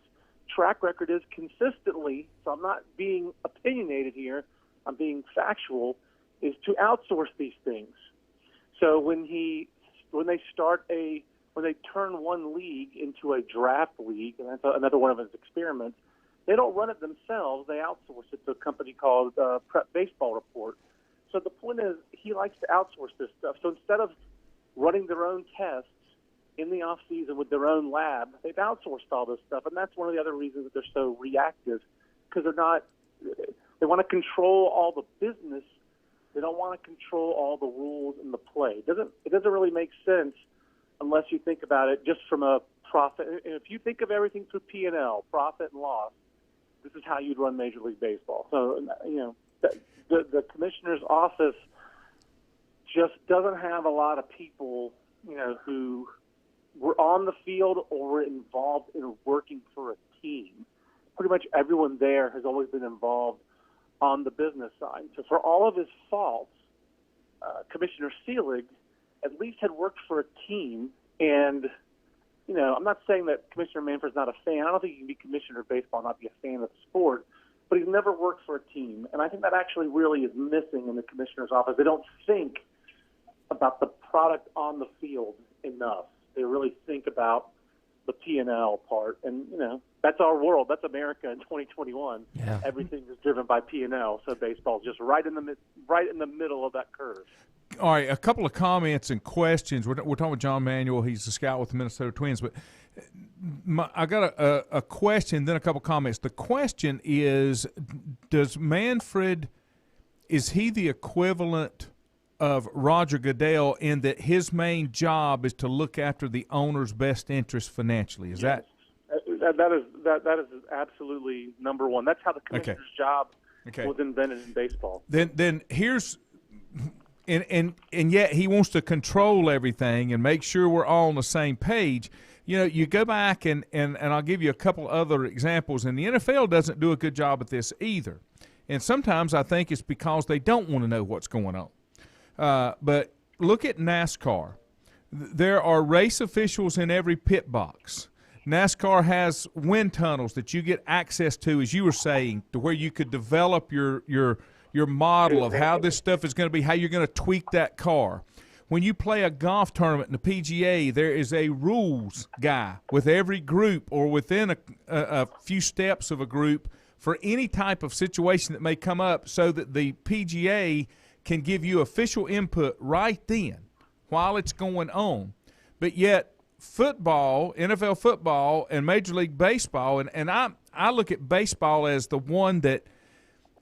track record is consistently, so I'm not being opinionated here, I'm being factual, is to outsource these things. So when they turn one league into a draft league, and that's another one of his experiments, they don't run it themselves. They outsource it to a company called Prep Baseball Report. So the point is, he likes to outsource this stuff. So instead of running their own tests in the off season with their own lab, they've outsourced all this stuff, and that's one of the other reasons that they're so reactive, because they want to control all the business. They don't want to control all the rules and the play. It doesn't really make sense unless you think about it just from a profit. And if you think of everything through P&L, profit and loss, this is how you'd run Major League Baseball. So, the commissioner's office just doesn't have a lot of people, who were on the field or were involved in working for a team. Pretty much everyone there has always been involved on the business side. So for all of his faults, Commissioner Seelig at least had worked for a team. And, I'm not saying that Commissioner Manfred's not a fan. I don't think you can be commissioner of baseball and not be a fan of the sport. But he's never worked for a team. And I think that actually really is missing in the commissioner's office. They don't think about the product on the field enough. They really think about the P&L part. And, that's our world. That's America in 2021. Yeah. Everything is driven by P&L. So baseball's just right in the middle of that curve. All right, a couple of comments and questions. We're talking with John Manuel. He's the scout with the Minnesota Twins. But I got a question, then a couple comments. The question is, does Manfred, is he the equivalent of Roger Goodell in that his main job is to look after the owner's best interest financially? Is yes. That is absolutely number one. That's how the commissioner's job was invented in baseball. Then here's – and yet he wants to control everything and make sure we're all on the same page. You go back and I'll give you a couple other examples, and the NFL doesn't do a good job at this either. And sometimes I think it's because they don't want to know what's going on. But look at NASCAR. There are race officials in every pit box. NASCAR has wind tunnels that you get access to, as you were saying, to where you could develop your model of how this stuff is going to be, how you're going to tweak that car. When you play a golf tournament in the PGA, there is a rules guy with every group or within a few steps of a group for any type of situation that may come up, so that the PGA can give you official input right then while it's going on. But yet football, NFL football, and Major League Baseball, and I look at baseball as the one that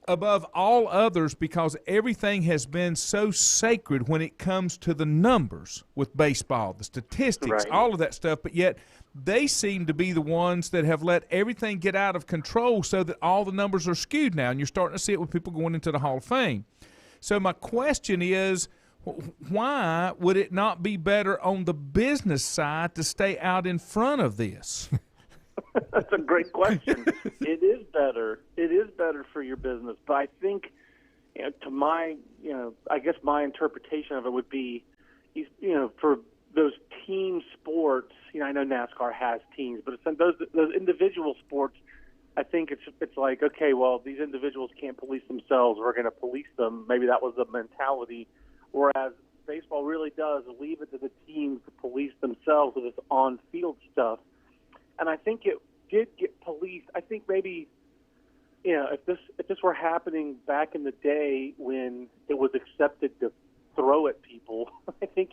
above all others, because everything has been so sacred when it comes to the numbers with baseball, the statistics, all of that stuff, but yet they seem to be the ones that have let everything get out of control so that all the numbers are skewed now, and you're starting to see it with people going into the Hall of Fame. So my question is, why would it not be better on the business side to stay out in front of this? That's a great question. It is better. It is better for your business. But I think, I guess my interpretation of it would be, for those team sports, I know NASCAR has teams, but those individual sports, I think it's like, okay, well, these individuals can't police themselves. We're going to police them. Maybe that was the mentality. Whereas baseball really does leave it to the teams to police themselves with this on-field stuff. And I think it did get policed. I think maybe, if this were happening back in the day when it was accepted to throw at people, I think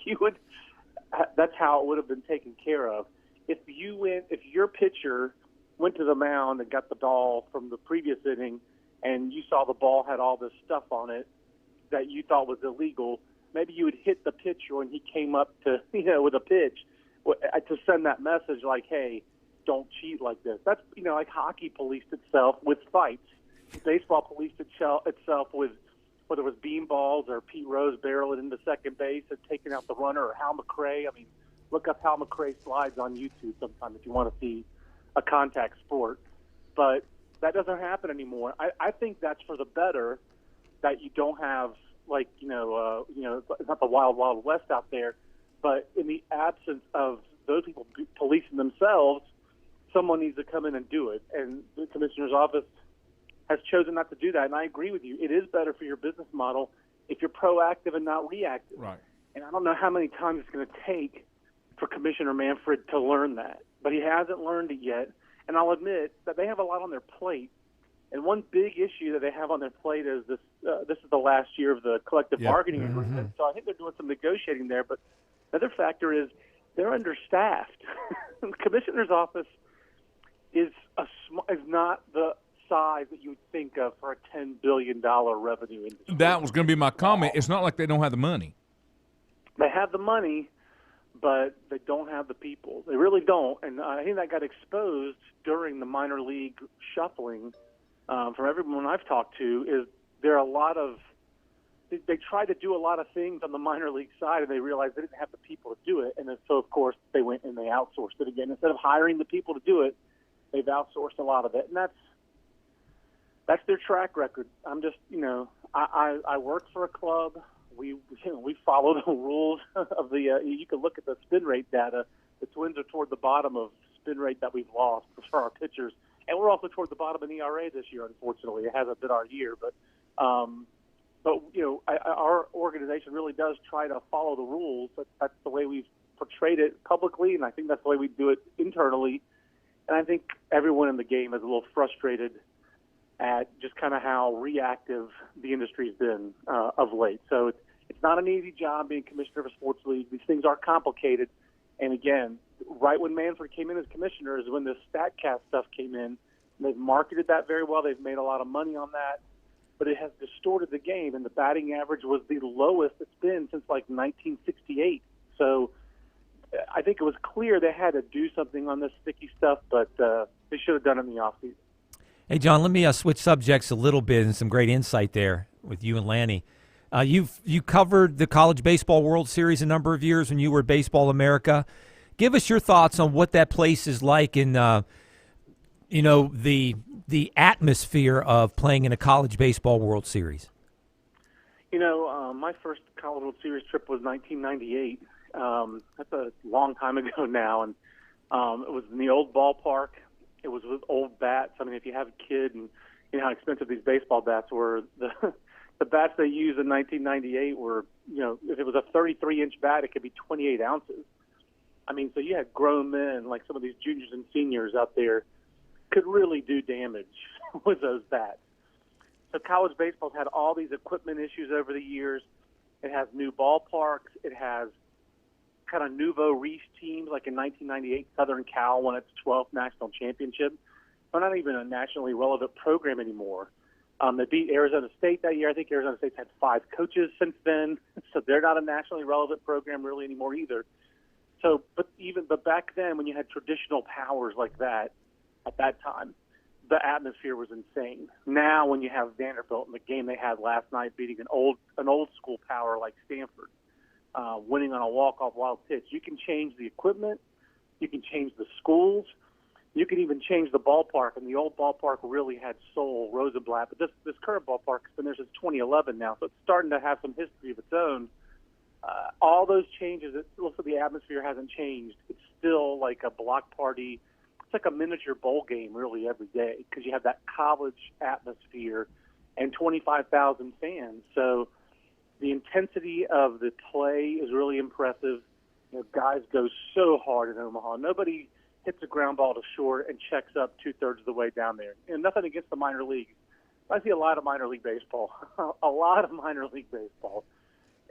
that's how it would have been taken care of. If your pitcher went to the mound and got the ball from the previous inning, and you saw the ball had all this stuff on it that you thought was illegal, maybe you would hit the pitcher when he came up to, with a pitch, to send that message like, hey, don't cheat like this. That's, like hockey policed itself with fights. Baseball policed itself with whether it was beanballs or Pete Rose barreling into second base and taking out the runner, or Hal McRae. I mean, look up Hal McRae slides on YouTube sometime if you want to see a contact sport. But that doesn't happen anymore. I think that's for the better, that you don't have, like, it's not the wild, wild west out there, but in the absence of those people policing themselves, someone needs to come in and do it. And the commissioner's office has chosen not to do that. And I agree with you. It is better for your business model if you're proactive and not reactive. Right. And I don't know how many times it's going to take for Commissioner Manfred to learn that. But he hasn't learned it yet. And I'll admit that they have a lot on their plate. And one big issue that they have on their plate is this is the last year of the collective bargaining agreement. So I think they're doing some negotiating there. But another factor is they're understaffed. The commissioner's office is not the size that you would think of for a $10 billion revenue industry. That was going to be my comment. It's not like they don't have the money. They have the money, but they don't have the people. They really don't. And I think that got exposed during the minor league shuffling from everyone I've talked to, is there are a lot of they tried to do a lot of things on the minor league side, and they realized they didn't have the people to do it. And then, so, of course, they went and they outsourced it again. Instead of hiring the people to do it, they've outsourced a lot of it. And that's their track record. I'm just, I work for a club. We follow the rules of the you can look at the spin rate data. The Twins are toward the bottom of spin rate that we've lost for our pitchers. And we're also toward the bottom in ERA this year, unfortunately. It hasn't been our year. But our organization really does try to follow the rules. That's the way we've portrayed it publicly, and I think that's the way we do it internally. And I think everyone in the game is a little frustrated at just kind of how reactive the industry's been of late. So it's not an easy job being commissioner of a sports league. These things are complicated. And again, right when Manfred came in as commissioner is when this StatCast stuff came in. And they've marketed that very well. They've made a lot of money on that. But it has distorted the game, and the batting average was the lowest it's been since, 1968. So I think it was clear they had to do something on this sticky stuff, but they should have done it in the offseason. Hey, John, let me switch subjects a little bit, and some great insight there with you and Lanny. You covered the College Baseball World Series a number of years when you were at Baseball America. Give us your thoughts on what that place is like in, the atmosphere of playing in a College Baseball World Series. My first College World Series trip was 1998. That's a long time ago now, and it was in the old ballpark. It was with old bats. I mean, if you have a kid and you know how expensive these baseball bats were, the bats they used in 1998 were, if it was a 33-inch bat, it could be 28 ounces. I mean, so you had grown men, like some of these juniors and seniors out there, could really do damage with those bats. So college baseball's had all these equipment issues over the years. It has new ballparks. It has kind of nouveau riche teams, like in 1998, Southern Cal won its 12th national championship. They're not even a nationally relevant program anymore. They beat Arizona State that year. I think Arizona State's had 5 coaches since then, so they're not a nationally relevant program really anymore either. So, but back then, when you had traditional powers like that, at that time, the atmosphere was insane. Now, when you have Vanderbilt in the game they had last night, beating an old school power like Stanford, winning on a walk-off wild pitch, you can change the equipment, you can change the schools, you can even change the ballpark. And the old ballpark really had soul, Rosenblatt, but this current ballpark has been there since 2011 now, so it's starting to have some history of its own. All those changes, also the atmosphere hasn't changed. It's still like a block party. It's like a miniature bowl game really every day because you have that college atmosphere and 25,000 fans. So the intensity of the play is really impressive. Guys go so hard in Omaha. Nobody hits a ground ball to short and checks up 2/3 of the way down there. And nothing against the minor leagues. I see a lot of minor league baseball, a lot of minor league baseball.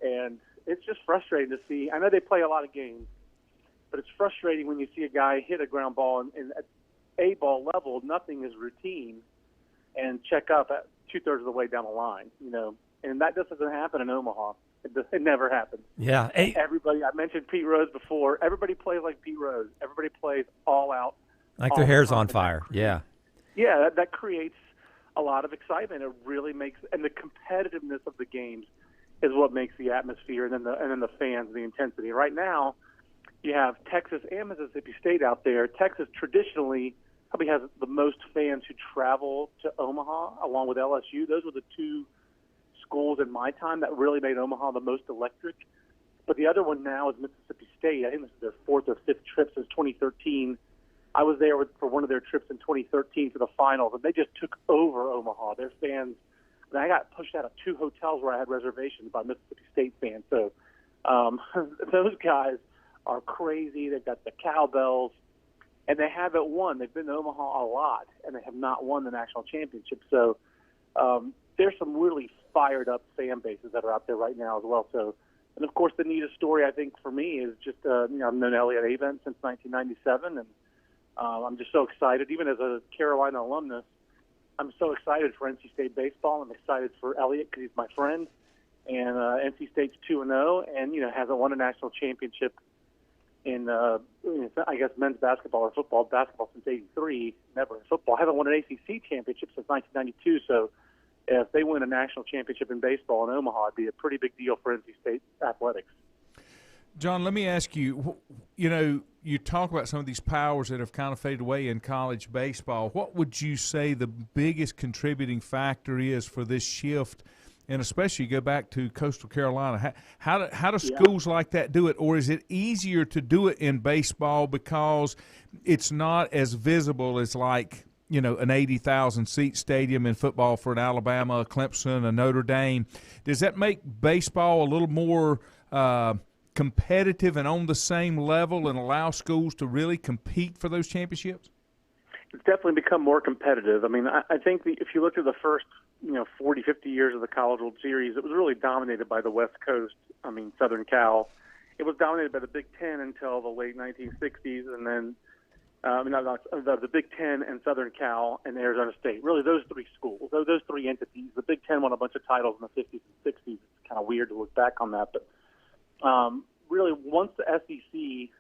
And it's just frustrating to see. I know they play a lot of games, but it's frustrating when you see a guy hit a ground ball and at A-ball level, nothing is routine, and check up at 2/3 of the way down the line, And that just doesn't happen in Omaha. It never happens. Yeah. Everybody, I mentioned Pete Rose before. Everybody plays like Pete Rose. Everybody plays all out. Like their hair's on fire. Yeah. Yeah, that creates a lot of excitement. It really makes, and the competitiveness of the games is what makes the atmosphere, and then the fans, the intensity. Right now, you have Texas and Mississippi State out there. Texas traditionally probably has the most fans who travel to Omaha, along with LSU. Those were the 2 schools in my time that really made Omaha the most electric. But the other one now is Mississippi State. I think this is their 4th or 5th trip since 2013. I was there for one of their trips in 2013 for the finals, and they just took over Omaha. Their fans, and I got pushed out of 2 hotels where I had reservations by Mississippi State fans. So those guys are crazy. They've got the cowbells, and they haven't won. They've been to Omaha a lot, and they have not won the national championship. So there's some really fired up fan bases that are out there right now as well. So, and of course, the neatest story I think for me is just I've known Elliot Avent since 1997, and I'm just so excited. Even as a Carolina alumnus, I'm so excited for NC State baseball. I'm excited for Elliot because he's my friend, and NC State's 2-0, and hasn't won a national championship in I guess men's basketball or basketball since '83. Never in football. Haven't won an ACC championship since 1992. So if they win a national championship in baseball in Omaha, it'd be a pretty big deal for NC State athletics. John, let me ask you, you talk about some of these powers that have kind of faded away in college baseball. What would you say the biggest contributing factor is for this shift, and especially go back to Coastal Carolina? How do schools like that do it, or is it easier to do it in baseball because it's not as visible as like an 80,000-seat stadium in football for an Alabama, a Clemson, a Notre Dame? Does that make baseball a little more competitive and on the same level and allow schools to really compete for those championships? It's definitely become more competitive. I mean, I think if you look at the first 40, 50 years of the College World Series, it was really dominated by the West Coast. I mean, Southern Cal. It was dominated by the Big Ten until the late 1960s, and then the Big Ten and Southern Cal and Arizona State. Really, those three schools, those three entities. The Big Ten won a bunch of titles in the 50s and 60s. It's kind of weird to look back on that, but really, once the SEC,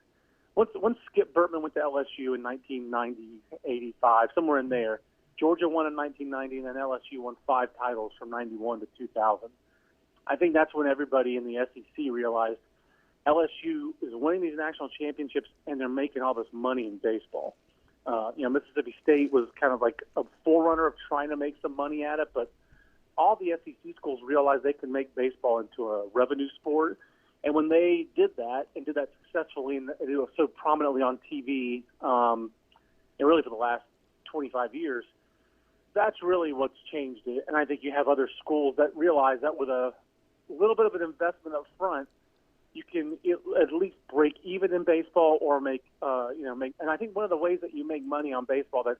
once Skip Bertman went to LSU in 1990, 85, somewhere in there, Georgia won in 1990, and then LSU won 5 titles from 91 to 2000. I think that's when everybody in the SEC realized LSU is winning these national championships, and they're making all this money in baseball. Mississippi State was kind of like a forerunner of trying to make some money at it, but all the SEC schools realized they could make baseball into a revenue sport. And when they did that, and did that successfully, and it was so prominently on TV, and really for the last 25 years, that's really what's changed it. And I think you have other schools that realize that with a little bit of an investment up front, you can at least break even in baseball or make. And I think one of the ways that you make money on baseball that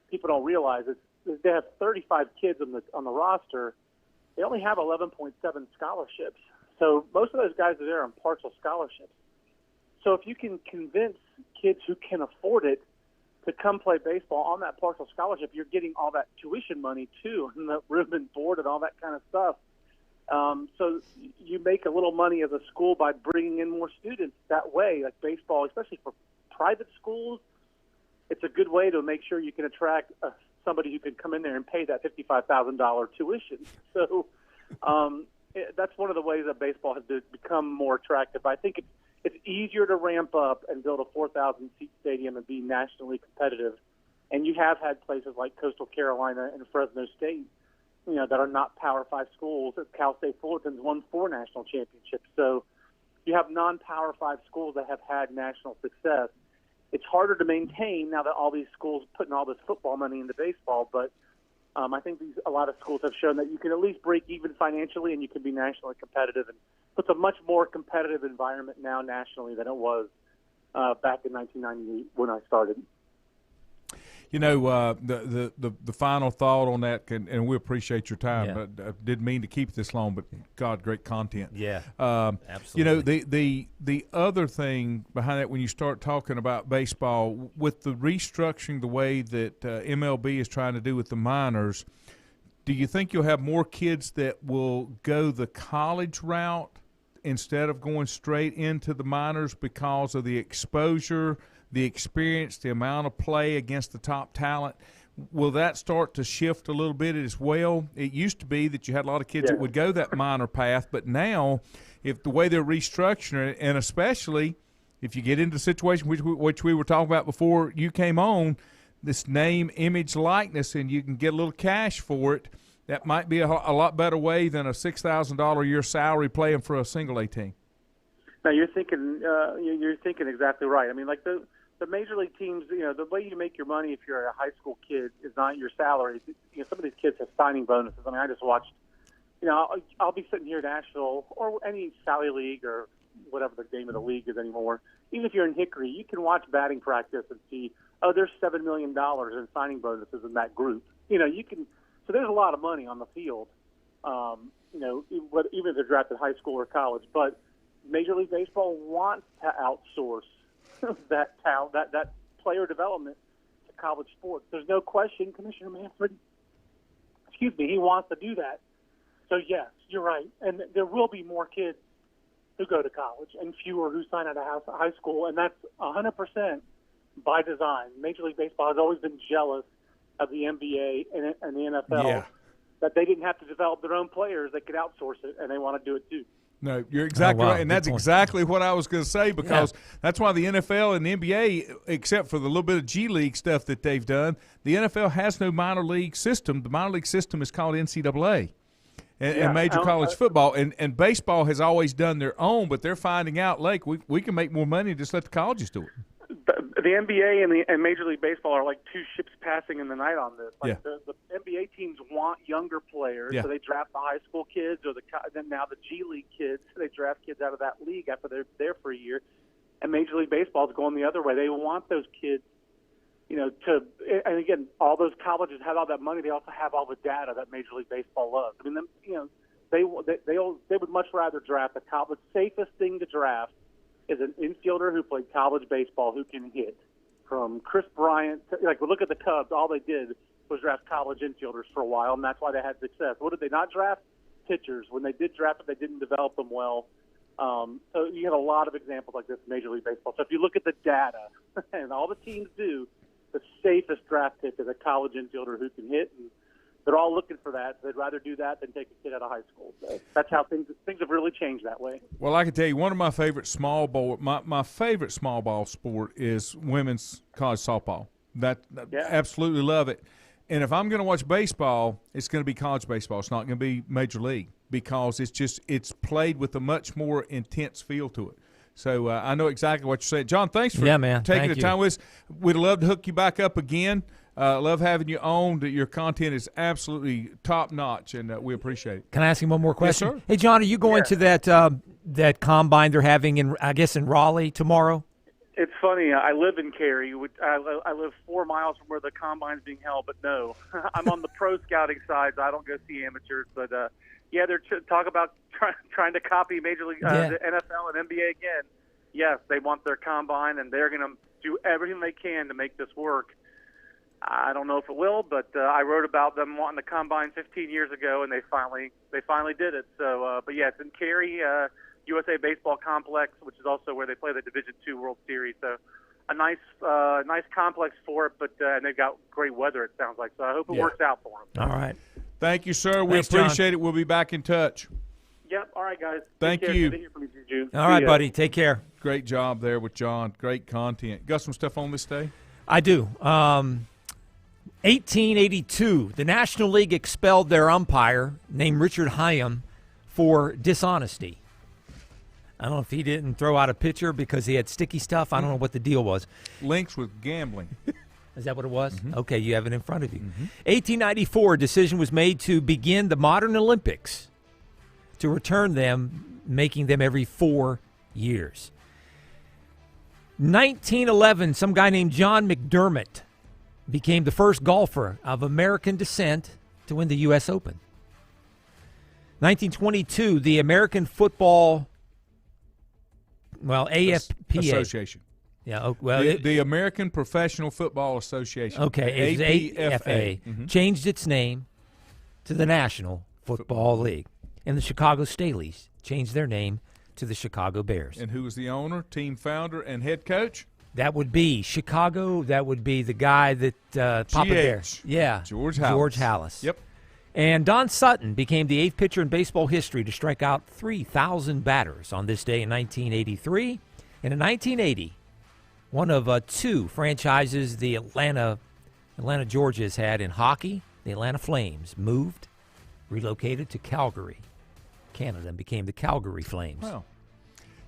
people don't realize is they have 35 kids on the roster. They only have 11.7 scholarships. So most of those guys are there on partial scholarships. So if you can convince kids who can afford it to come play baseball on that partial scholarship, you're getting all that tuition money too, and the room and board and all that kind of stuff. So you make a little money as a school by bringing in more students that way, like baseball, especially for private schools. It's a good way to make sure you can attract somebody who can come in there and pay that $55,000 tuition. So that's one of the ways that baseball has become more attractive. I think it's easier to ramp up and build a 4,000-seat stadium and be nationally competitive. And you have had places like Coastal Carolina and Fresno State, that are not Power 5 schools. Cal State Fullerton's won 4 national championships. So you have non-Power 5 schools that have had national success. It's harder to maintain now that all these schools are putting all this football money into baseball, but I think a lot of schools have shown that you can at least break even financially and you can be nationally competitive. And it's a much more competitive environment now nationally than it was back in 1998 when I started. The final thought on that, and we appreciate your time. Yeah. But I didn't mean to keep this long, but God, great content. Yeah, absolutely. The other thing behind that, when you start talking about baseball, with the restructuring the way that MLB is trying to do with the minors, do you think you'll have more kids that will go the college route instead of going straight into the minors because of the exposure, the experience, the amount of play against the top talent? Will that start to shift a little bit as well? It used to be that you had a lot of kids that would go that minor path, but now, if the way they're restructuring it, and especially if you get into the situation which we were talking about before you came on, this name, image, likeness, and you can get a little cash for it, that might be a lot better way than a $6,000 a year salary playing for a single A team. Now you're thinking exactly right. I mean, like the major league teams, the way you make your money if you're a high school kid is not your salary. Some of these kids have signing bonuses. I mean, I just watched, I'll be sitting here at Nashville or any Sally League or whatever the name of the league is anymore. Even if you're in Hickory, you can watch batting practice and see, there's $7 million in signing bonuses in that group. You can. So there's a lot of money on the field. Even if they're drafted high school or college, but Major League Baseball wants to outsource that talent, that player development to college sports. There's no question Commissioner Manfred, he wants to do that. So, yes, you're right. And there will be more kids who go to college and fewer who sign out of high school, and that's 100% by design. Major League Baseball has always been jealous of the NBA and the NFL. that they didn't have to develop their own players. They could outsource it, and they want to do it too. No, you're exactly right, and that's exactly what I was going to say, because that's why the NFL and the NBA, except for the little bit of G League stuff that they've done, the NFL has no minor league system. The minor league system is called NCAA and major college football, and baseball has always done their own, but they're finding out, like, we can make more money and just let the colleges do it. The NBA and Major League Baseball are like two ships passing in the night on this. Like the NBA teams want younger players, so they draft the high school kids, or then now the G League kids. They draft kids out of that league after they're there for a year. And Major League Baseball is going the other way. They want those kids, and again, all those colleges have all that money. They also have all the data that Major League Baseball loves. I mean, they would much rather draft the safest thing to draft is an infielder who played college baseball who can hit. From Chris Bryant, look at the Cubs. All they did was draft college infielders for a while, and that's why they had success. What did they not draft? Pitchers. When they did draft them, they didn't develop them well. So you have a lot of examples like this in Major League Baseball. So if you look at the data, and all the teams do, the safest draft pick is a college infielder who can hit, and they're all looking for that. They'd rather do that than take a kid out of high school. So that's how things have really changed that way. Well, I can tell you, one of my favorite my favorite small ball sport is women's college softball. Absolutely love it. And if I'm going to watch baseball, it's going to be college baseball. It's not going to be major league, because it's played with a much more intense feel to it. So I know exactly what you're saying. John, thanks for taking the time with us. We'd love to hook you back up again. Love having you on. Your content is absolutely top-notch, and we appreciate it. Can I ask you one more question? Yes, sir. Hey, John, are you going to that combine they're having in Raleigh tomorrow? It's funny. I live in Cary. I live 4 miles from where the combine's being held, but no. I'm on the pro scouting side, so I don't go see amateurs. But, they're talk about trying to copy Major League, the NFL and NBA again. Yes, they want their combine, and they're going to do everything they can to make this work. I don't know if it will, but I wrote about them wanting the combine 15 years ago, and they finally did it. So, it's in Cary, USA Baseball Complex, which is also where they play the Division II World Series. So, a nice complex for it, but and they've got great weather, it sounds like. So I hope it works out for them. All right. Thank you, sir. Thanks, we appreciate John. it. We'll be back in touch. Yep. All right, guys. Thank Take care. you. Good to hear from you, Juju. All right, buddy. Take care. Great job there with John. Great content. Got some stuff on this day? I do. 1882, the National League expelled their umpire named Richard Hyam for dishonesty. I don't know if he didn't throw out a pitcher because he had sticky stuff. I don't know what the deal was. Links with gambling. Is that what it was? Mm-hmm. Okay, you have it in front of you. 1894, a decision was made to begin the modern Olympics, to return them, making them every 4 years. 1911, some guy named John McDermott became the first golfer of American descent to win the U.S. Open. 1922, the American Football, AFPA. Association. Yeah, the American Professional Football Association. Okay, it was AFA. Changed its name to the National Football League. And the Chicago Staleys changed their name to the Chicago Bears. And who was the owner, team founder, and head coach? That would be Chicago. That would be the guy that Papa Bear. Yeah, George Halas. George Halas. Yep. And Don Sutton became the 8th pitcher in baseball history to strike out 3,000 batters on this day in 1983. And in 1980, one of 2 franchises the Atlanta Georgians had in hockey, the Atlanta Flames, relocated to Calgary, Canada, and became the Calgary Flames. Wow.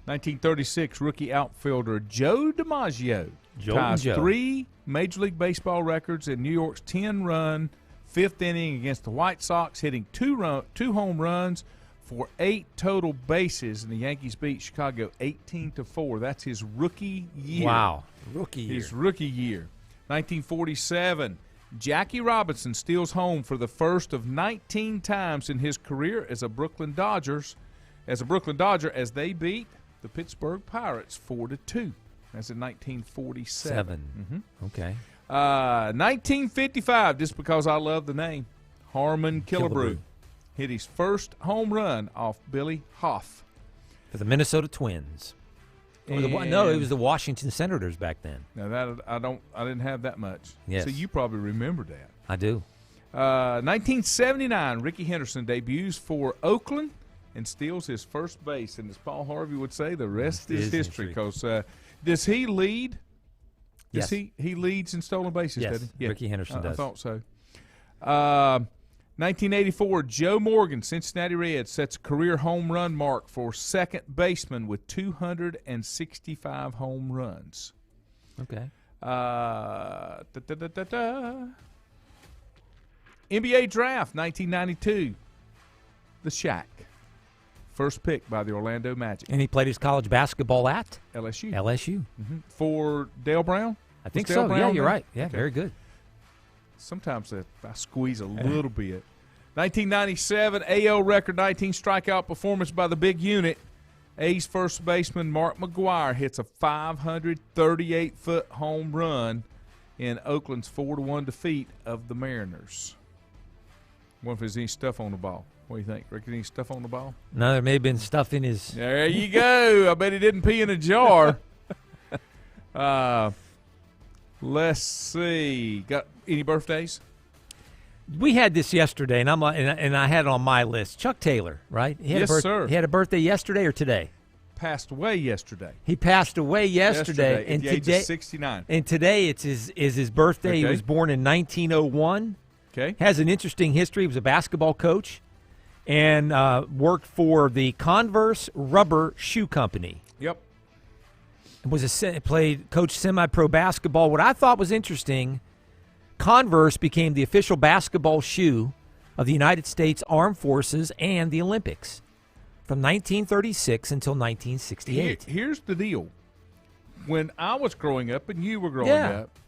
1936, rookie outfielder Joe DiMaggio ties 3 Major League Baseball records in New York's 10-run 5th inning against the White Sox, hitting 2 home runs for 8 total bases, and the Yankees beat Chicago 18-4. That's his rookie year. Wow, rookie year. His rookie year. 1947, Jackie Robinson steals home for the first of 19 times in his career as a Brooklyn Dodger, as they beat the Pittsburgh Pirates 4-2. That's in 1947. Okay. 1955, just because I love the name, Harmon Killebrew hit his first home run off Billy Hoff for the Minnesota Twins. It was the Washington Senators back then. Now that I didn't have that much. Yes. So you probably remember that. I do. 1979, Ricky Henderson debuts for Oakland and steals his first base. And as Paul Harvey would say, the rest is history. Because does he lead? Yes. He leads in stolen bases, yes. doesn't he? Yeah. Ricky Henderson does. I thought so. 1984, Joe Morgan, Cincinnati Reds, sets a career home run mark for second baseman with 265 home runs. Okay. NBA Draft, 1992. The Shaq. First pick by the Orlando Magic. And he played his college basketball at? LSU. Mm-hmm. For Dale Brown? I think Dale so. Brown Yeah, you're there? right. Yeah, Okay. very good. Sometimes I squeeze a little bit. 1997, AL record 19 strikeout performance by the big unit. A's first baseman Mark McGwire hits a 538-foot home run in Oakland's 4-1 defeat of the Mariners. I wonder if there's any stuff on the ball. What do you think, Rick? Any stuff on the ball? No, there may have been stuff in his. There you go. I bet he didn't pee in a jar. Let's see. Got any birthdays? We had this yesterday, and I had it on my list. Chuck Taylor, right? He had Yes, sir. He had a birthday yesterday or today? Passed away yesterday. He passed away yesterday, at and the age today of 69. And today is his birthday. He Okay. was born in 1901. Okay. Has an interesting history. He was a basketball coach and worked for the Converse Rubber Shoe Company. Yep. Coached semi-pro basketball. What I thought was interesting, Converse became the official basketball shoe of the United States Armed Forces and the Olympics from 1936 until 1968. Here's the deal. When I was growing up and you were growing up,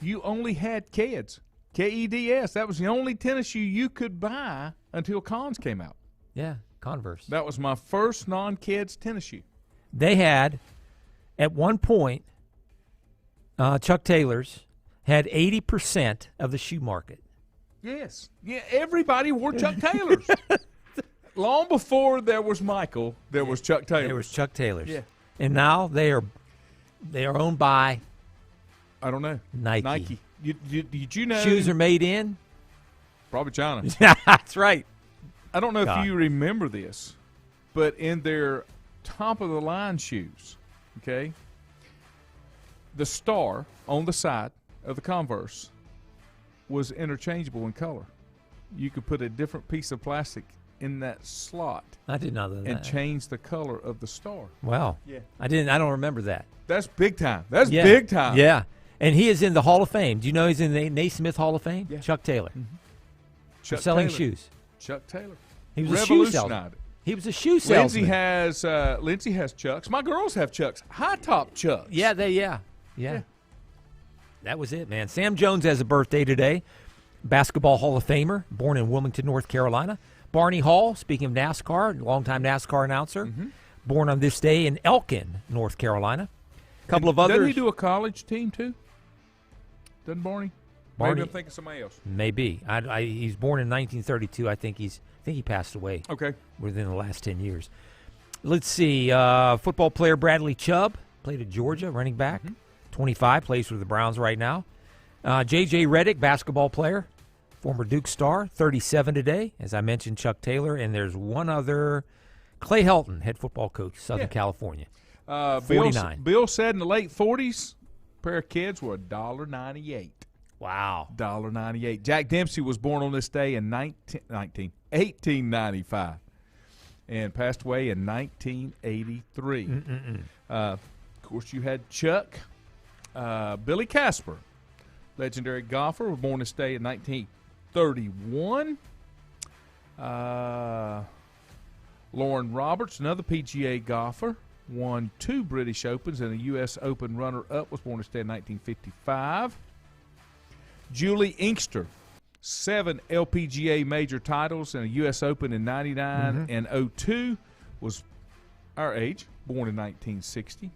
you only had Keds. Keds. That was the only tennis shoe you could buy until Cons came out. Yeah, Converse. That was my first non-Keds tennis shoe. They had, at one point, Chuck Taylor's had 80% of the shoe market. Yes. Yeah, everybody wore Chuck Taylors. Long before there was Michael, there was Chuck Taylor. There was Chuck Taylor's. Yeah. And now they are owned by I don't know. Nike. Did you know? Shoes are made in? Probably China. That's right. I don't know God. if you remember this, but in their top-of-the-line shoes, okay, the star on the side of the Converse was interchangeable in color. You could put a different piece of plastic in that slot I did not know that. and change the color of the star. Wow. Yeah. I don't remember that. That's big time. That's Yeah. big time. Yeah. And he is in the Hall of Fame. Do you know he's in the Naismith Hall of Fame? Yeah. Chuck Taylor. Chuck For selling Taylor. shoes. Chuck Taylor. He was a shoe salesman. Revolutionized it. He was a shoe salesman. Lindsay has Chucks. My girls have Chucks. High top Chucks. Yeah. That was it, man. Sam Jones has a birthday today. Basketball Hall of Famer, born in Wilmington, North Carolina. Barney Hall, speaking of NASCAR, longtime NASCAR announcer, born on this day in Elkin, North Carolina. A couple of others. Doesn't he do a college team too? Doesn't Barney? Barney- Maybe I'm thinking somebody else. Maybe. He's born in 1932. I think he passed away Okay. within the last 10 years. Let's see. Football player Bradley Chubb played at Georgia, running back. 25, plays for the Browns right now. J.J. Redick, basketball player, former Duke star, 37 today. As I mentioned, Chuck Taylor. And there's one other, Clay Helton, head football coach, Southern California. 49. Bill said in the late 40s, a pair of kids were $1.98. Wow. $1.98. Jack Dempsey was born on this day in 1895 and passed away in 1983. Of course, you had Chuck. Billy Casper, legendary golfer, was born this day in 1931. Lauren Roberts, another PGA golfer, won 2 British Opens and a U.S. Open runner-up, was born this day in 1955. Julie Inkster, 7 LPGA major titles and a U.S. Open in 99 and 02, was our age, born in 1960.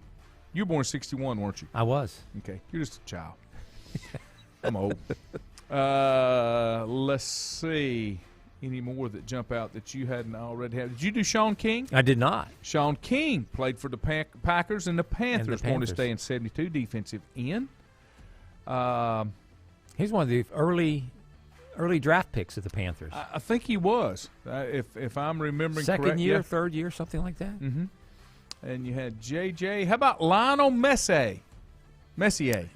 You were born in 61, weren't you? I was. Okay. You're just a child. I'm old. Let's see. Any more that jump out that you hadn't already had? Did you do Sean King? I did not. Sean King played for the Packers and the Panthers. Born this Panthers. day in 72, defensive end. He's one of the early early draft picks of the Panthers. I think he was, if I'm remembering Second correct. year, Yeah. third year, something like that. Mm-hmm. And you had J.J. How about Lionel Messier? Messier.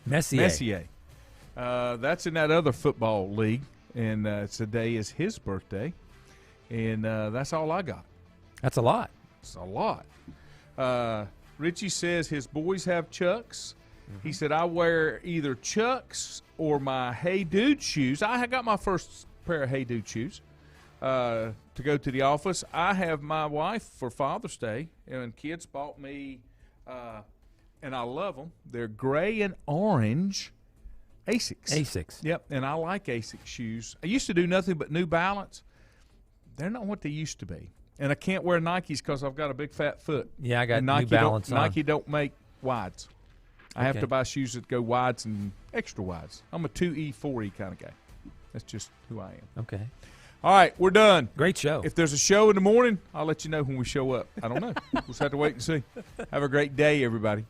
That's in that other football league, and today is his birthday, and that's all I got. That's a lot. It's a lot. Richie says his boys have Chucks. Mm-hmm. He said, I wear either Chucks or my Hey Dude shoes. I got my first pair of Hey Dude shoes to go to the office. I have my wife for Father's Day, and kids bought me, and I love them. They're gray and orange Asics. Yep, and I like Asics shoes. I used to do nothing but New Balance. They're not what they used to be. And I can't wear Nikes because I've got a big fat foot. Yeah, I got Nike New Balance on. Nike don't make wides. I have to buy shoes that go wides and extra wides. I'm a 2E, 4E kind of guy. That's just who I am. Okay. All right, we're done. Great show. If there's a show in the morning, I'll let you know when we show up. I don't know. We'll just have to wait and see. Have a great day, everybody.